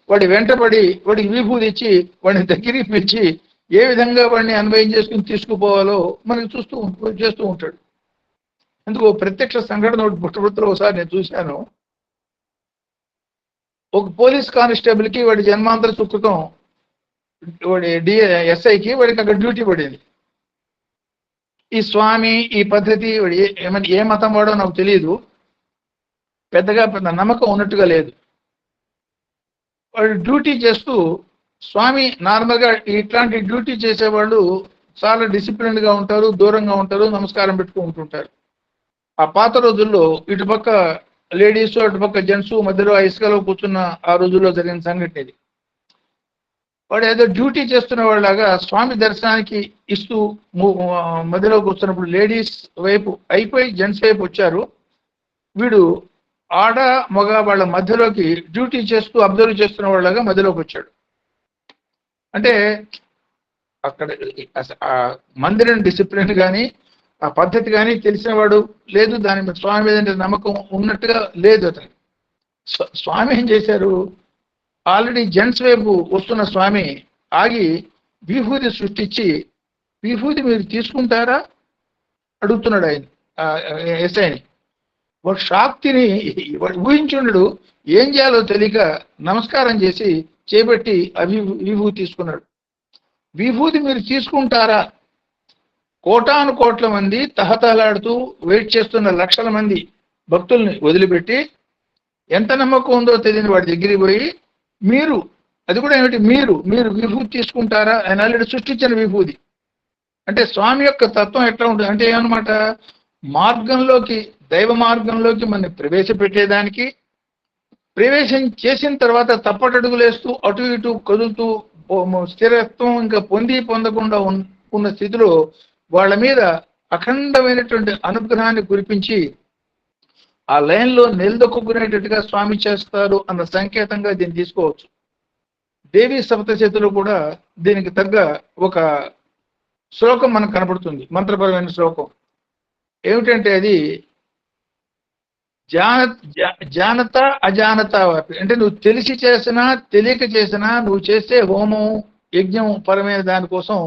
వాడి వెంటబడి వాడికి విభూతి ఇచ్చి వాడిని దగ్గరికి పిలిచి ఏ విధంగా వాడిని అన్వయం చేసుకుని తీసుకుపోవాలో మనకి చేస్తూ ఉంటాడు. ఎందుకు ప్రత్యక్ష సంఘటన పుట్టపృత్తులో ఒకసారి నేను చూశాను. ఒక పోలీస్ కానిస్టేబుల్కి వాడి జన్మాంతర సుకృతం, వాడి ఎస్ఐకి వాడికి అక్కడ డ్యూటీ పడింది. ఈ స్వామి ఈ పద్ధతి వాడి ఏ మతం వాడో నాకు తెలియదు, పెద్ద నమ్మకం ఉన్నట్టుగా లేదు. వాడు డ్యూటీ చేస్తూ, స్వామి నార్మల్గా ఇట్లాంటి డ్యూటీ చేసేవాళ్ళు చాలా డిసిప్లిన్ గా ఉంటారు, దూరంగా ఉంటారు, నమస్కారం పెట్టుకుంటుంటారు. ఆ పాత రోజుల్లో ఇటుపక్క లేడీస్ అటుపక్క జెంట్స్ మధ్యలో ఇసుకలో కూర్చున్న ఆ రోజుల్లో జరిగిన సంఘటన ఇది. వాడు ఏదో డ్యూటీ చేస్తున్న వాళ్ళలాగా స్వామి దర్శనానికి ఇస్తూ మధ్యలో కూర్చున్నప్పుడు లేడీస్ వైపు అయిపోయి జెంట్స్ వైపు వచ్చారు. వీడు ఆడ మగ వాళ్ళ మధ్యలోకి డ్యూటీ చేస్తూ అబ్జర్వ్ చేస్తున్న వాళ్ళగా మధ్యలోకి వచ్చాడు. అంటే అక్కడ ఆ మందిరం డిసిప్లిన్ కానీ ఆ పద్ధతి కానీ తెలిసిన వాడు లేదు, దాని మీద స్వామి మీద నమ్మకం ఉన్నట్టుగా లేదు అతను. స్వామి ఏం చేశారు, ఆల్రెడీ జెంట్స్ వైపు వస్తున్న స్వామి ఆగి విభూతి సృష్టించి, విభూతి మీరు తీసుకుంటారా అడుగుతున్నాడు ఆయన ఎస్ఐని. వాడు షాక్తిని వాడు ఊహించుండడు, ఏం చేయాలో తెలియక నమస్కారం చేసి చేపట్టి విభూతి తీసుకున్నాడు. విభూతి మీరు తీసుకుంటారా? కోటాను కోట్ల మంది తహతహలాడుతూ వెయిట్ చేస్తున్న లక్షల మంది భక్తుల్ని వదిలిపెట్టి ఎంత నమ్మకం ఉందో తెలియని వాడి దగ్గరికి పోయి మీరు, అది కూడా ఏమిటి, మీరు విభూతి తీసుకుంటారా? ఆయన ఆల్రెడీ సృష్టించిన విభూతి. అంటే స్వామి యొక్క తత్వం ఎట్లా ఉంటుంది అంటే ఏమన్నమాట, మార్గంలోకి, దైవ మార్గంలోకి మనం ప్రవేశపెట్టేదానికి, ప్రవేశం చేసిన తర్వాత తప్పటడుగులేస్తూ అటు ఇటు కదులుతూ స్థిరత్వం ఇంకా పొందకుండా ఉన్న స్థితిలో వాళ్ళ మీద అఖండమైనటువంటి అనుగ్రహాన్ని కురిపించి ఆ లైన్లో నిలదొక్కునేటట్టుగా స్వామి చేస్తారు అన్న సంకేతంగా దీన్ని తీసుకోవచ్చు. దేవి సప్తశతిలో కూడా దీనికి తగ్గ ఒక శ్లోకం మనకు కనపడుతుంది, మంత్రపరమైన శ్లోకం. ఏమిటంటే అది జానత అజానత వాపి, అంటే నువ్వు తెలిసి చేసినా తెలియక చేసినా నువ్వు చేసే హోమం యజ్ఞం పరమైన దానికోసం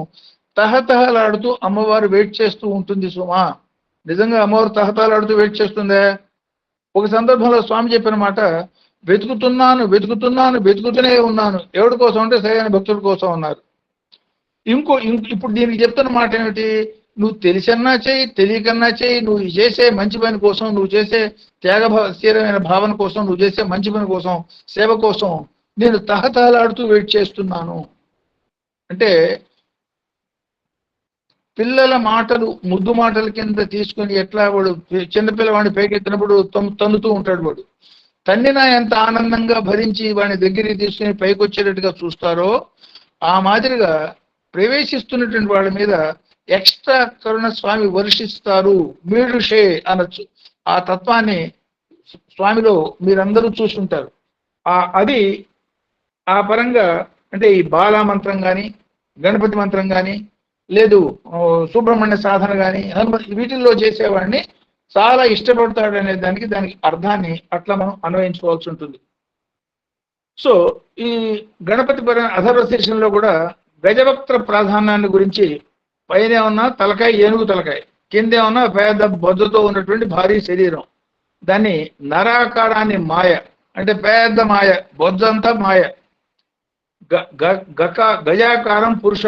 తహతహలాడుతూ అమ్మవారు వెయిట్ చేస్తూ ఉంటుంది సుమా. నిజంగా అమ్మవారు తహతహలాడుతూ వెయిట్ చేస్తుందే. ఒక సందర్భంలో స్వామి చెప్పిన మాట, వెతుకుతూనే ఉన్నాను. ఎవరి కోసం అంటే సరైన భక్తుల కోసం ఉన్నారు. ఇప్పుడు దీనికి చెప్తున్న మాట ఏమిటి, నువ్వు తెలిసన్నా చేయి తెలియకన్నా చేయి, నువ్వు చేసే మంచి పని కోసం, నువ్వు చేసే త్యాగశీలమైన భావన కోసం, నువ్వు చేసే మంచి పని కోసం, సేవ కోసం నేను తహతహలాడుతూ వెయిట్ చేస్తున్నాను. అంటే పిల్లల మాటలు ముద్దు మాటల కింద తీసుకుని ఎట్లా వాడు చిన్నపిల్లవాడిని పైకెత్తినప్పుడు తన్నుతూ ఉంటాడు, వాడు తన్నినా ఎంత ఆనందంగా భరించి వాడిని దగ్గరికి తీసుకుని పైకి వచ్చేటట్టుగా చూస్తారో ఆ మాదిరిగా ప్రవేశిస్తున్నటువంటి వాళ్ళ మీద ఎక్స్ట్రా కరుణ స్వామి వర్షిస్తారు, మీడుషే అనొచ్చు. ఆ తత్వాన్ని స్వామిలో మీరందరూ చూస్తుంటారు. అది ఆ పరంగా అంటే ఈ బాలా మంత్రం కానీ, గణపతి మంత్రం కానీ, లేదు సుబ్రహ్మణ్య సాధన కానీ, వీటిల్లో చేసేవాడిని చాలా ఇష్టపడతాడు అనే దానికి అర్థాన్ని అట్లా మనం అన్వయించుకోవాల్సి ఉంటుంది. సో ఈ గణపతి అథర్వ శీర్షంలో కూడా గజవక్త్ర ప్రాధాన్యాన్ని గురించి పైన ఉన్న తలకాయ ఏనుగు తలకాయ, కిందేమన్నా పేద బొద్దతో ఉన్నటువంటి భారీ శరీరం, దాన్ని నరాకారాన్ని మాయ అంటే పెద్ద మాయ, బొజ్జంతా మాయ, గజాకారం పురుష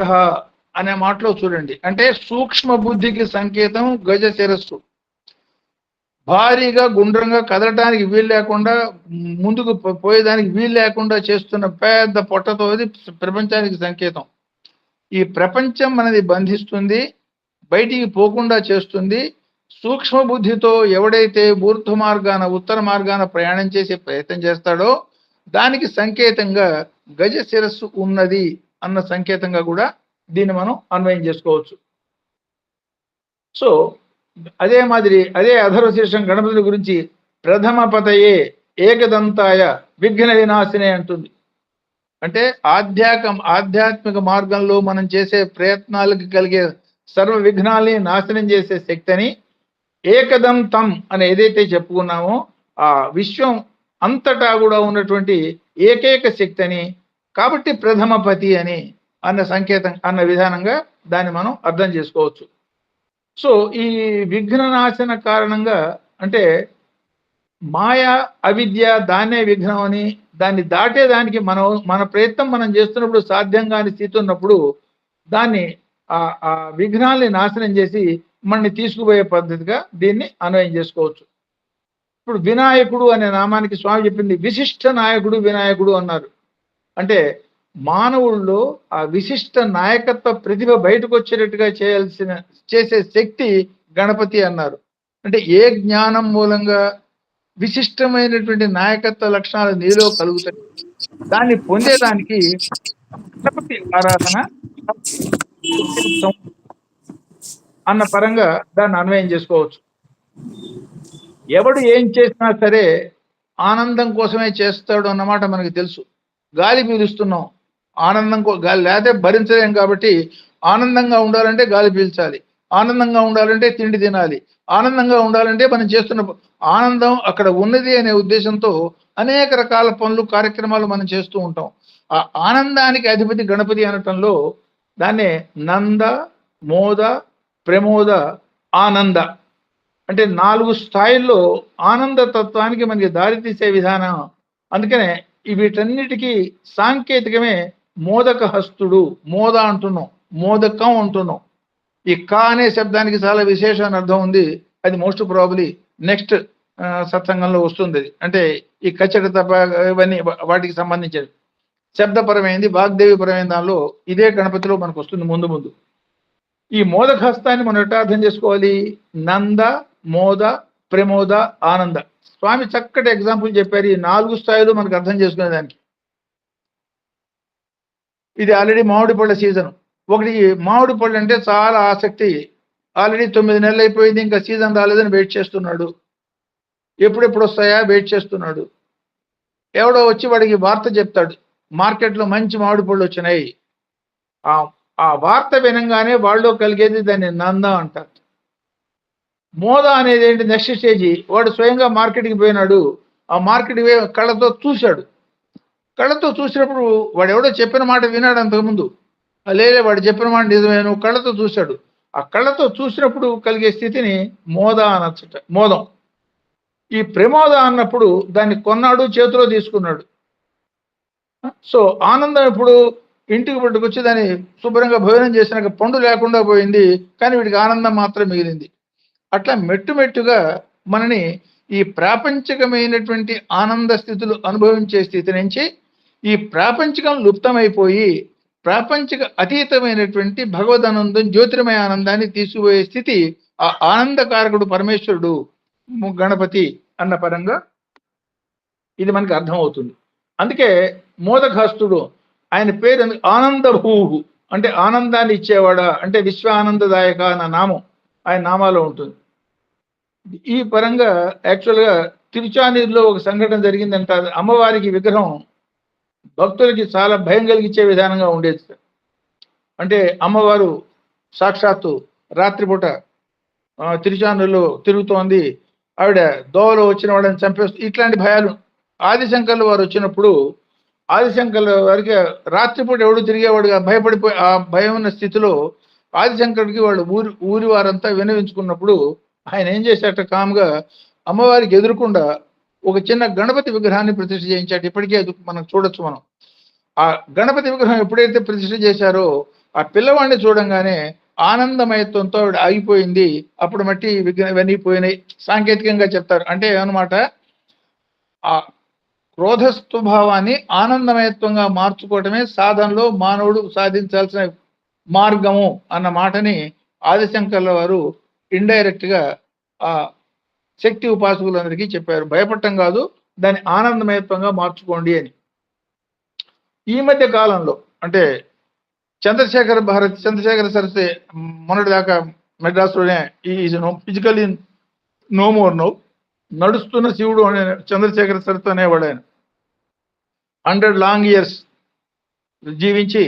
అనే మాటలో చూడండి. అంటే సూక్ష్మ బుద్ధికి సంకేతం గజ శిరస్సు. భారీగా గుండ్రంగా కదలటానికి వీలు లేకుండా, ముందుకు పోయేదానికి వీలు లేకుండా చేస్తున్న పెద్ద పొట్టతో అది ప్రపంచానికి సంకేతం. ఈ ప్రపంచం అనేది బంధిస్తుంది, బయటికి పోకుండా చేస్తుంది. సూక్ష్మ బుద్ధితో ఎవడైతే ఊర్ధ్వ మార్గాన ఉత్తర మార్గాన ప్రయాణం చేసే ప్రయత్నం చేస్తాడో దానికి సంకేతంగా గజ శిరస్సు ఉన్నది అన్న సంకేతంగా కూడా దీన్ని మనం అన్వయం చేసుకోవచ్చు. సో అదే మాదిరి అదే అధర్వ శీర్షం గణపతి గురించి ప్రథమ పతయే ఏకదంతాయ విఘ్న వినాశినే అంటుంది. అంటే ఆధ్యాత్మిక మార్గంలో మనం చేసే ప్రయత్నాలకు కలిగే సర్వ విఘ్నాల్ని నాశనం చేసే శక్తిని ఏకదంతం అని ఏదైతే చెప్పుకున్నామో ఆ విశ్వం అంతటా కూడా ఉన్నటువంటి ఏకైక శక్తిని, కాబట్టి ప్రథమపతి అని అన్న సంకేతం అన్న విధానంగా దాన్ని మనం అర్థం చేసుకోవచ్చు. సో ఈ విఘ్న నాశన కారణంగా అంటే మాయ అవిద్య దాన్నే విఘ్నం అని, దాన్ని దాటేదానికి మన ప్రయత్నం మనం చేస్తున్నప్పుడు సాధ్యం కాని స్థితి ఉన్నప్పుడు దాన్ని ఆ విఘ్నాల్ని నాశనం చేసి మనని తీసుకుపోయే పద్ధతిగా దీన్ని అన్వయం చేసుకోవచ్చు. ఇప్పుడు వినాయకుడు అనే నామానికి స్వామి చెప్పింది విశిష్ట నాయకుడు వినాయకుడు అన్నారు. అంటే మానవుల్లో ఆ విశిష్ట నాయకత్వ ప్రతిభ బయటకు వచ్చేటట్టుగా చేసే శక్తి గణపతి అన్నారు. అంటే ఏ జ్ఞానం మూలంగా విశిష్టమైనటువంటి నాయకత్వ లక్షణాలు నీలో కలుగుతాయి, దాన్ని పొందేదానికి గణపతి ఆరాధన అన్న పరంగా దాన్ని అన్వయం చేసుకోవచ్చు. ఎవడు ఏం చేసినా సరే ఆనందం కోసమే చేస్తాడు అన్నమాట మనకు తెలుసు. గాలి పీలుస్తున్నాం, ఆనందం గాలి లేకపోతే భరించలేం, కాబట్టి ఆనందంగా ఉండాలంటే గాలి పీల్చాలి, ఆనందంగా ఉండాలంటే తిండి తినాలి, ఆనందంగా ఉండాలంటే మనం చేస్తున్న ఆనందం అక్కడ ఉన్నది అనే ఉద్దేశంతో అనేక రకాల పనులు కార్యక్రమాలు మనం చేస్తూ ఉంటాం. ఆ ఆనందానికి అధిపతి గణపతి అనటంలో దాన్నే నంద మోద ప్రమోద ఆనంద అంటే 4 స్థాయిల్లో ఆనంద తత్వానికి మనకి దారితీసే విధానం. అందుకనే వీటన్నిటికీ సాంకేతికమే మోదక హస్తుడు, మోద అంటున్నాం, మోదకం అంటున్నాం. ఈ కా అనే శబ్దానికి చాలా విశేషమైన అర్థం ఉంది. అది మోస్ట్ ప్రాబబ్లీ నెక్స్ట్ సత్సంగంలో వస్తుంది. అంటే ఈ కచ్చట తప్ప ఇవన్నీ వాటికి సంబంధించినవి శబ్దపరమైంది, వాగ్దేవి పరమైన దానిలో ఇదే గణపతిలో మనకు వస్తుంది ముందు. ఈ మోదక హస్తాన్ని మనం ఎట్లా అర్థం చేసుకోవాలి? నంద మోద ప్రమోద ఆనంద. స్వామి చక్కటి ఎగ్జాంపుల్ చెప్పారు ఈ 4 స్థాయిలు మనకు అర్థం చేసుకునేదానికి. ఇది ఆల్రెడీ మామిడి పళ్ళ సీజన్. ఒకటి మామిడి పళ్ళు అంటే చాలా ఆసక్తి, ఆల్రెడీ 9 నెలలు అయిపోయింది, ఇంకా సీజన్ రాలేదని వెయిట్ చేస్తున్నాడు, ఎప్పుడెప్పుడు వస్తాయా వెయిట్ చేస్తున్నాడు. ఎవడో వచ్చి వాడికి వార్త చెప్తాడు, మార్కెట్లో మంచి మామిడి పళ్ళు వచ్చినాయి. ఆ వార్త వినంగానే వాళ్ళు కలిగేది దాన్ని నంద అంటారు. మోద అనేది ఏంటి? Next stage. వాడు స్వయంగా మార్కెట్కి పోయినాడు, ఆ మార్కెట్ కళ్ళతో చూశాడు. కళ్ళతో చూసినప్పుడు వాడు ఎవడో చెప్పిన మాట వినాడు అంతకుముందు, లేదే వాడు చెప్పిన మాట నిజమేను, కళ్ళతో చూశాడు. ఆ కళ్ళతో చూసినప్పుడు కలిగే స్థితిని మోద అనొచ్చట, మోదం. ఈ ప్రమోద అన్నప్పుడు దాన్ని కొన్నాడు, చేతిలో తీసుకున్నాడు. సో ఆనందం ఇప్పుడు ఇంటికి పట్టుకొచ్చి దాన్ని శుభ్రంగా భోజనం చేసినాక పండు లేకుండా పోయింది, కానీ వీడికి ఆనందం మాత్రం మిగిలింది. అట్లా మెట్టుగా మనని ఈ ప్రాపంచికమైనటువంటి ఆనంద స్థితులు అనుభవించే స్థితి నుంచి ఈ ప్రాపంచికం లుప్తమైపోయి ప్రాపంచిక అతీతమైనటువంటి భగవదనందం జ్యోతిర్మయ ఆనందాన్ని తీసుకుపోయే స్థితి ఆ ఆనందకారకుడు పరమేశ్వరుడు గణపతి అన్న పరంగా ఇది మనకు అర్థమవుతుంది. అందుకే మోదకహస్తుడు ఆయన పేరు ఆనందభూహు అంటే ఆనందాన్ని ఇచ్చేవాడా అంటే విశ్వ ఆనందదాయక అన్న నామం ఆయన నామాలో ఉంటుంది. ఈ పరంగా యాక్చువల్గా తిరుచానూరులో ఒక సంఘటన జరిగిందంట. అమ్మవారికి విగ్రహం భక్తులకి చాలా భయం కలిగించే విధానంగా ఉండేది. అంటే అమ్మవారు సాక్షాత్తు రాత్రిపూట తిరుచానూరులో తిరుగుతోంది, ఆవిడ దోవలో వచ్చిన వాళ్ళని చంపేస్తూ, ఇట్లాంటి భయాలు ఆదిశంకర్లు వారు వచ్చినప్పుడు ఆదిశంకర్ల వారికి రాత్రిపూట ఎవడు తిరిగేవాడుగా భయపడిపోయి ఆ భయం ఉన్న స్థితిలో ఆదిశంకరుడికి వాళ్ళు ఊరి వారంతా వినవించుకున్నప్పుడు ఆయన ఏం చేశాట, కామ్గా అమ్మవారికి ఎదురుకుండా ఒక చిన్న గణపతి విగ్రహాన్ని ప్రతిష్ఠ చేయించాడు. ఇప్పటికే అది మనం చూడొచ్చు. మనం ఆ గణపతి విగ్రహం ఎప్పుడైతే ప్రతిష్ఠ చేశారో ఆ పిల్లవాడిని చూడంగానే ఆనందమయత్వంతో ఆవిడ ఆగిపోయింది. అప్పుడు మట్టి విగ్రహం ఇవన్నీ పోయినాయి. సాంకేతికంగా చెప్తారు. అంటే ఏమన్నమాట, ఆ క్రోధ స్వభావాన్ని ఆనందమయత్వంగా మార్చుకోవటమే సాధనలో మానవుడు సాధించాల్సిన మార్గము అన్న మాటని ఆదిశంకర్ల వారు ఇండైరెక్ట్ గా ఆ శక్తి ఉపాసకులందరికీ చెప్పారు. భయపడటం కాదు, దాన్ని ఆనందమయత్వంగా మార్చుకోండి అని. ఈ మధ్య కాలంలో అంటే చంద్రశేఖర సరస్వతి మొన్నటి దాకా మెడ్రాస్లోనే is physically no more no, నడుస్తున్న శివుడు అనే చంద్రశేఖర సరస్వతి అనేవాడు. ఆయన 100 లాంగ్ ఇయర్స్ జీవించి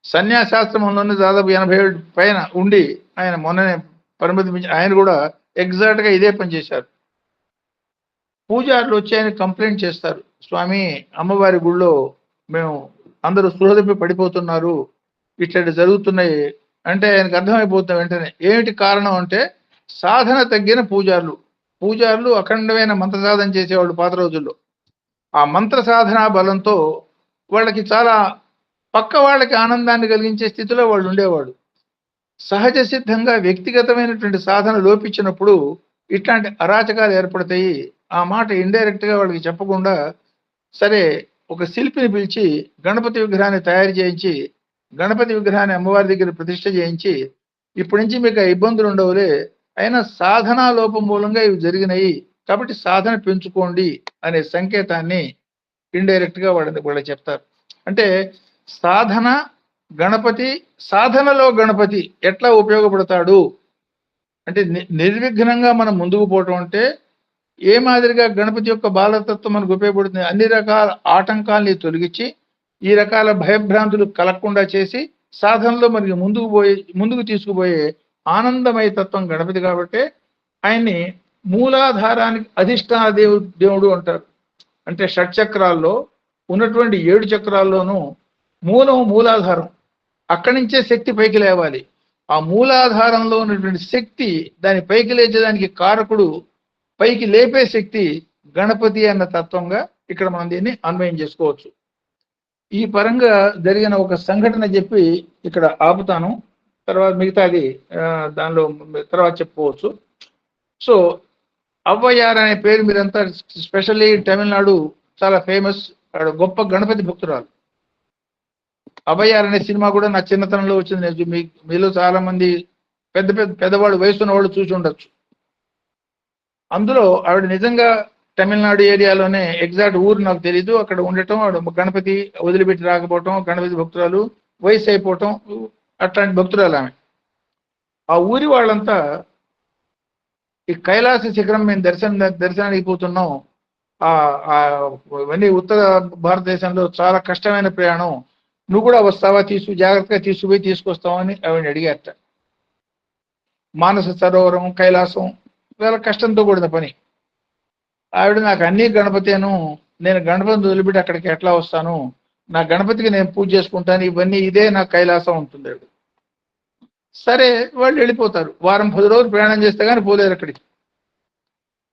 సన్యాసాశ్రమంలోనే దాదాపు 87 పైన ఉండి ఆయన మొన్ననే పరిమితి, ఆయన కూడా ఎగ్జాక్ట్గా ఇదే పని చేశారు. పూజారులు వచ్చి ఆయన కంప్లైంట్ చేస్తారు, స్వామి అమ్మవారి గుళ్ళో మేము అందరూ సుహృదపి పడిపోతున్నారు, ఇట్లాంటి జరుగుతున్నాయి అంటే ఆయనకు అర్థమైపోతుంది వెంటనే. ఏమిటి కారణం అంటే సాధన తగ్గిన పూజారులు అఖండమైన మంత్ర సాధన చేసేవాళ్ళు పాత రోజుల్లో. ఆ మంత్ర సాధనా బలంతో వాళ్ళకి చాలా పక్క వాళ్ళకి ఆనందాన్ని కలిగించే స్థితిలో వాళ్ళు ఉండేవాడు. సహజ సిద్ధంగా వ్యక్తిగతమైనటువంటి సాధన లోపించినప్పుడు ఇట్లాంటి అరాచకాలు ఏర్పడతాయి. ఆ మాట ఇండైరెక్ట్ గా వాళ్ళకి చెప్పకుండా సరే ఒక శిల్పిని పిలిచి గణపతి విగ్రహాన్ని తయారు చేయించి గణపతి విగ్రహాన్ని అమ్మవారి దగ్గర ప్రతిష్ఠ చేయించి ఇప్పటి నుంచి మీకు ఆ ఇబ్బందులు ఉండవులే, అయినా సాధనా లోపం మూలంగా ఇవి జరిగినాయి కాబట్టి సాధన పెంచుకోండి అనే సంకేతాన్ని ఇండైరెక్ట్ గా వాళ్ళకి చెప్తారు. అంటే సాధన గణపతి, సాధనలో గణపతి ఎట్లా ఉపయోగపడతాడు అంటే నిర్విఘ్నంగా మనం ముందుకు పోవటం అంటే ఏ మాదిరిగా గణపతి యొక్క బాలతత్వం మనకు ఉపయోగపడుతుంది. అన్ని రకాల ఆటంకాల్ని తొలగించి ఈ రకాల భయభ్రాంతులు కలగకుండా చేసి సాధనలో మనకి ముందుకు తీసుకుపోయే ఆనందమయ తత్వం గణపతి. కాబట్టి ఆయన్ని మూలాధారానికి అధిష్టాన దేవుడు అంటారు. అంటే షట్చక్రాల్లో ఉన్నటువంటి 7 చక్రాల్లోనూ మూలాధారం, అక్కడి నుంచే శక్తి పైకి లేవాలి. ఆ మూలాధారంలో ఉన్నటువంటి శక్తి దాని పైకి లేచేదానికి కారకుడు, పైకి లేపే శక్తి గణపతి అన్న తత్వంగా ఇక్కడ మనం దీన్ని అన్వయం చేసుకోవచ్చు. ఈ పరంగా జరిగిన ఒక సంఘటన చెప్పి ఇక్కడ ఆపుతాను, తర్వాత మిగతాది దానిలో తర్వాత చెప్పుకోవచ్చు. సో అవ్వయార్ అనే పేరు మీరంతా స్పెషల్లీ తమిళనాడు చాలా ఫేమస్, గొప్ప గణపతి భక్తురాలు. అవ్వయార్ అనే సినిమా కూడా నా చిన్నతనంలో వచ్చింది. మీలో చాలా మంది పెద్దవాళ్ళు వయసున్న వాళ్ళు చూసి ఉండొచ్చు. అందులో ఆవిడ నిజంగా తమిళనాడు ఏరియాలోనే, ఎగ్జాక్ట్ ఊరు నాకు తెలీదు, అక్కడ ఉండటం, ఆవిడ గణపతి వదిలిపెట్టి రాకపోవటం, గణపతి భక్తురాలు, వయసు అయిపోవటం, అట్లాంటి భక్తురాలు ఆమె. ఆ ఊరి వాళ్ళంతా ఈ కైలాస శిఖరం మేము దర్శనానికి పోతున్నాం, ఇవన్నీ ఉత్తర భారతదేశంలో చాలా కష్టమైన ప్రయాణం, నువ్వు కూడా వస్తావా, జాగ్రత్తగా తీసుకుపోయి తీసుకొస్తావని ఆవిడ అడిగారట. మానస సరోవరం, కైలాసం చాలా కష్టంతో కూడిన పని. ఆవిడ నాకు అన్ని గణపతిను, నేను గణపతిని వదిలిపెట్టి అక్కడికి ఎట్లా వస్తాను, నా గణపతికి నేను పూజ చేసుకుంటాను, ఇవన్నీ ఇదే నా కైలాసం ఉంటుంది. ఆవిడ సరే వాళ్ళు వెళ్ళిపోతారు. వారం 10 రోజులు ప్రయాణం చేస్తే కానీ పోలేరు అక్కడికి.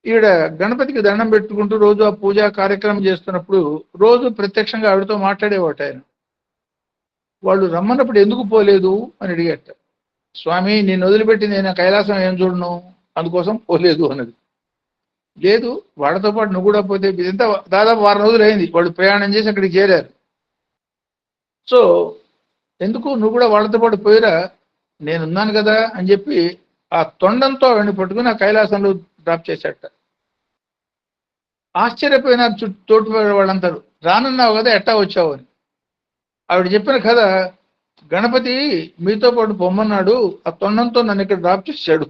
ఈవిడ గణపతికి దండం పెట్టుకుంటూ రోజు ఆ పూజా కార్యక్రమం చేస్తున్నప్పుడు రోజు ప్రత్యక్షంగా ఆవిడతో మాట్లాడేవాట ఆయన. వాళ్ళు రమ్మన్నప్పుడు ఎందుకు పోలేదు అని అడిగట. స్వామి నిన్ను వదిలిపెట్టి నేను కైలాసం ఏం చూడను, అందుకోసం పోలేదు అన్నది. లేదు వాళ్ళతో పాటు నువ్వు కూడా పోతే, ఇదంతా దాదాపు 10 రోజులు అయింది వాళ్ళు ప్రయాణం చేసి అక్కడికి చేరారు. సో ఎందుకు నువ్వు కూడా వాళ్ళతో పాటు పోయిరా, నేనున్నాను కదా అని చెప్పి ఆ తొండంతో ఆవిడని పట్టుకుని ఆ కైలాసంలో డ్రాప్ చేశాట. ఆశ్చర్యపోయినారు తోటి వాళ్ళందరూ, రానున్నావు కదా ఎట్టా వచ్చావు అని. ఆవిడ చెప్పిన కథ గణపతి మీతో పాటు పొమ్మన్నాడు, ఆ తొండంతో నన్ను ఇక్కడ డ్రాప్ చేశాడు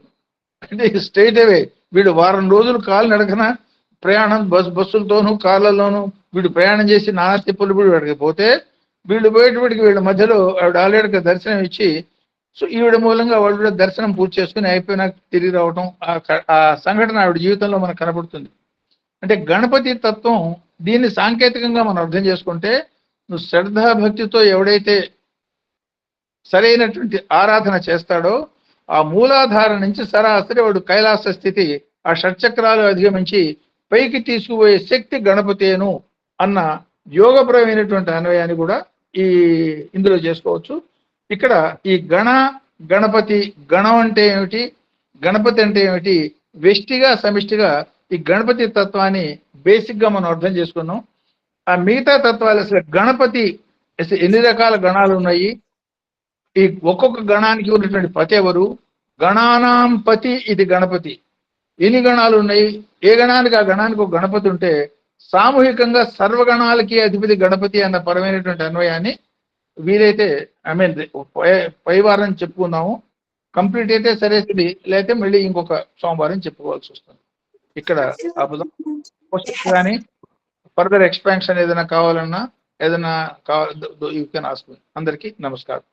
అంటే స్ట్రైట్ అవే వీడు వారం రోజులు కాలు నడకన ప్రయాణం బస్సులతోనూ కార్లలోనూ వీడు ప్రయాణం చేసి నానా తిప్పులు వీడికి పోతే వీళ్ళు పోయేటప్పటికి వీళ్ళ మధ్యలో ఆవిడ ఆల్రెడీ దర్శనం ఇచ్చి, సో ఈవిడ మూలంగా వాళ్ళు కూడా దర్శనం పూర్తి చేసుకుని అయిపోయినాక తిరిగి రావటం ఆ సంఘటన ఆవిడ జీవితంలో మనకు కనబడుతుంది. అంటే గణపతి తత్వం దీన్ని సాంకేతికంగా మనం అర్థం చేసుకుంటే, నువ్వు శ్రద్ధాభక్తితో ఎవడైతే సరైనటువంటి ఆరాధన చేస్తాడో ఆ మూలాధార నుంచి సరాసరి వాడు కైలాస స్థితి, ఆ షట్చక్రాలు అధిగమించి పైకి తీసుకుపోయే శక్తి గణపతేను అన్న యోగపరమైనటువంటి అన్వయాన్ని కూడా ఇందులో చేసుకోవచ్చు. ఇక్కడ ఈ గణపతి గణం అంటే ఏమిటి, గణపతి అంటే ఏమిటి, వ్యష్టిగా సమిష్టిగా ఈ గణపతి తత్వాన్ని బేసిక్ గా మనం అర్థం చేసుకున్నాం. ఆ మిగతా తత్వాలు అసలు గణపతి ఎన్ని రకాల గణాలు ఉన్నాయి, ఈ ఒక్కొక్క గణానికి ఉన్నటువంటి పతి ఎవరు, గణానాం పతి ఇది గణపతి, ఎన్ని గణాలు ఉన్నాయి, ఏ గణానికి ఆ గణానికి ఒక గణపతి ఉంటే సామూహికంగా సర్వగణాలకి అధిపతి గణపతి అన్న పరమైనటువంటి అన్వయాన్ని వీలైతే పై వారం చెప్పుకుందాము. కంప్లీట్ అయితే సరేది, లేకపోతే మళ్ళీ ఇంకొక సోమవారం చెప్పుకోవాల్సి వస్తుంది. ఇక్కడ కానీ ఫర్దర్ ఎక్స్పాన్షన్ ఏదైనా కావాలన్నా ఏదైనా యూ కెన్ ఆస్క్ మీ. అందరికీ నమస్కారం.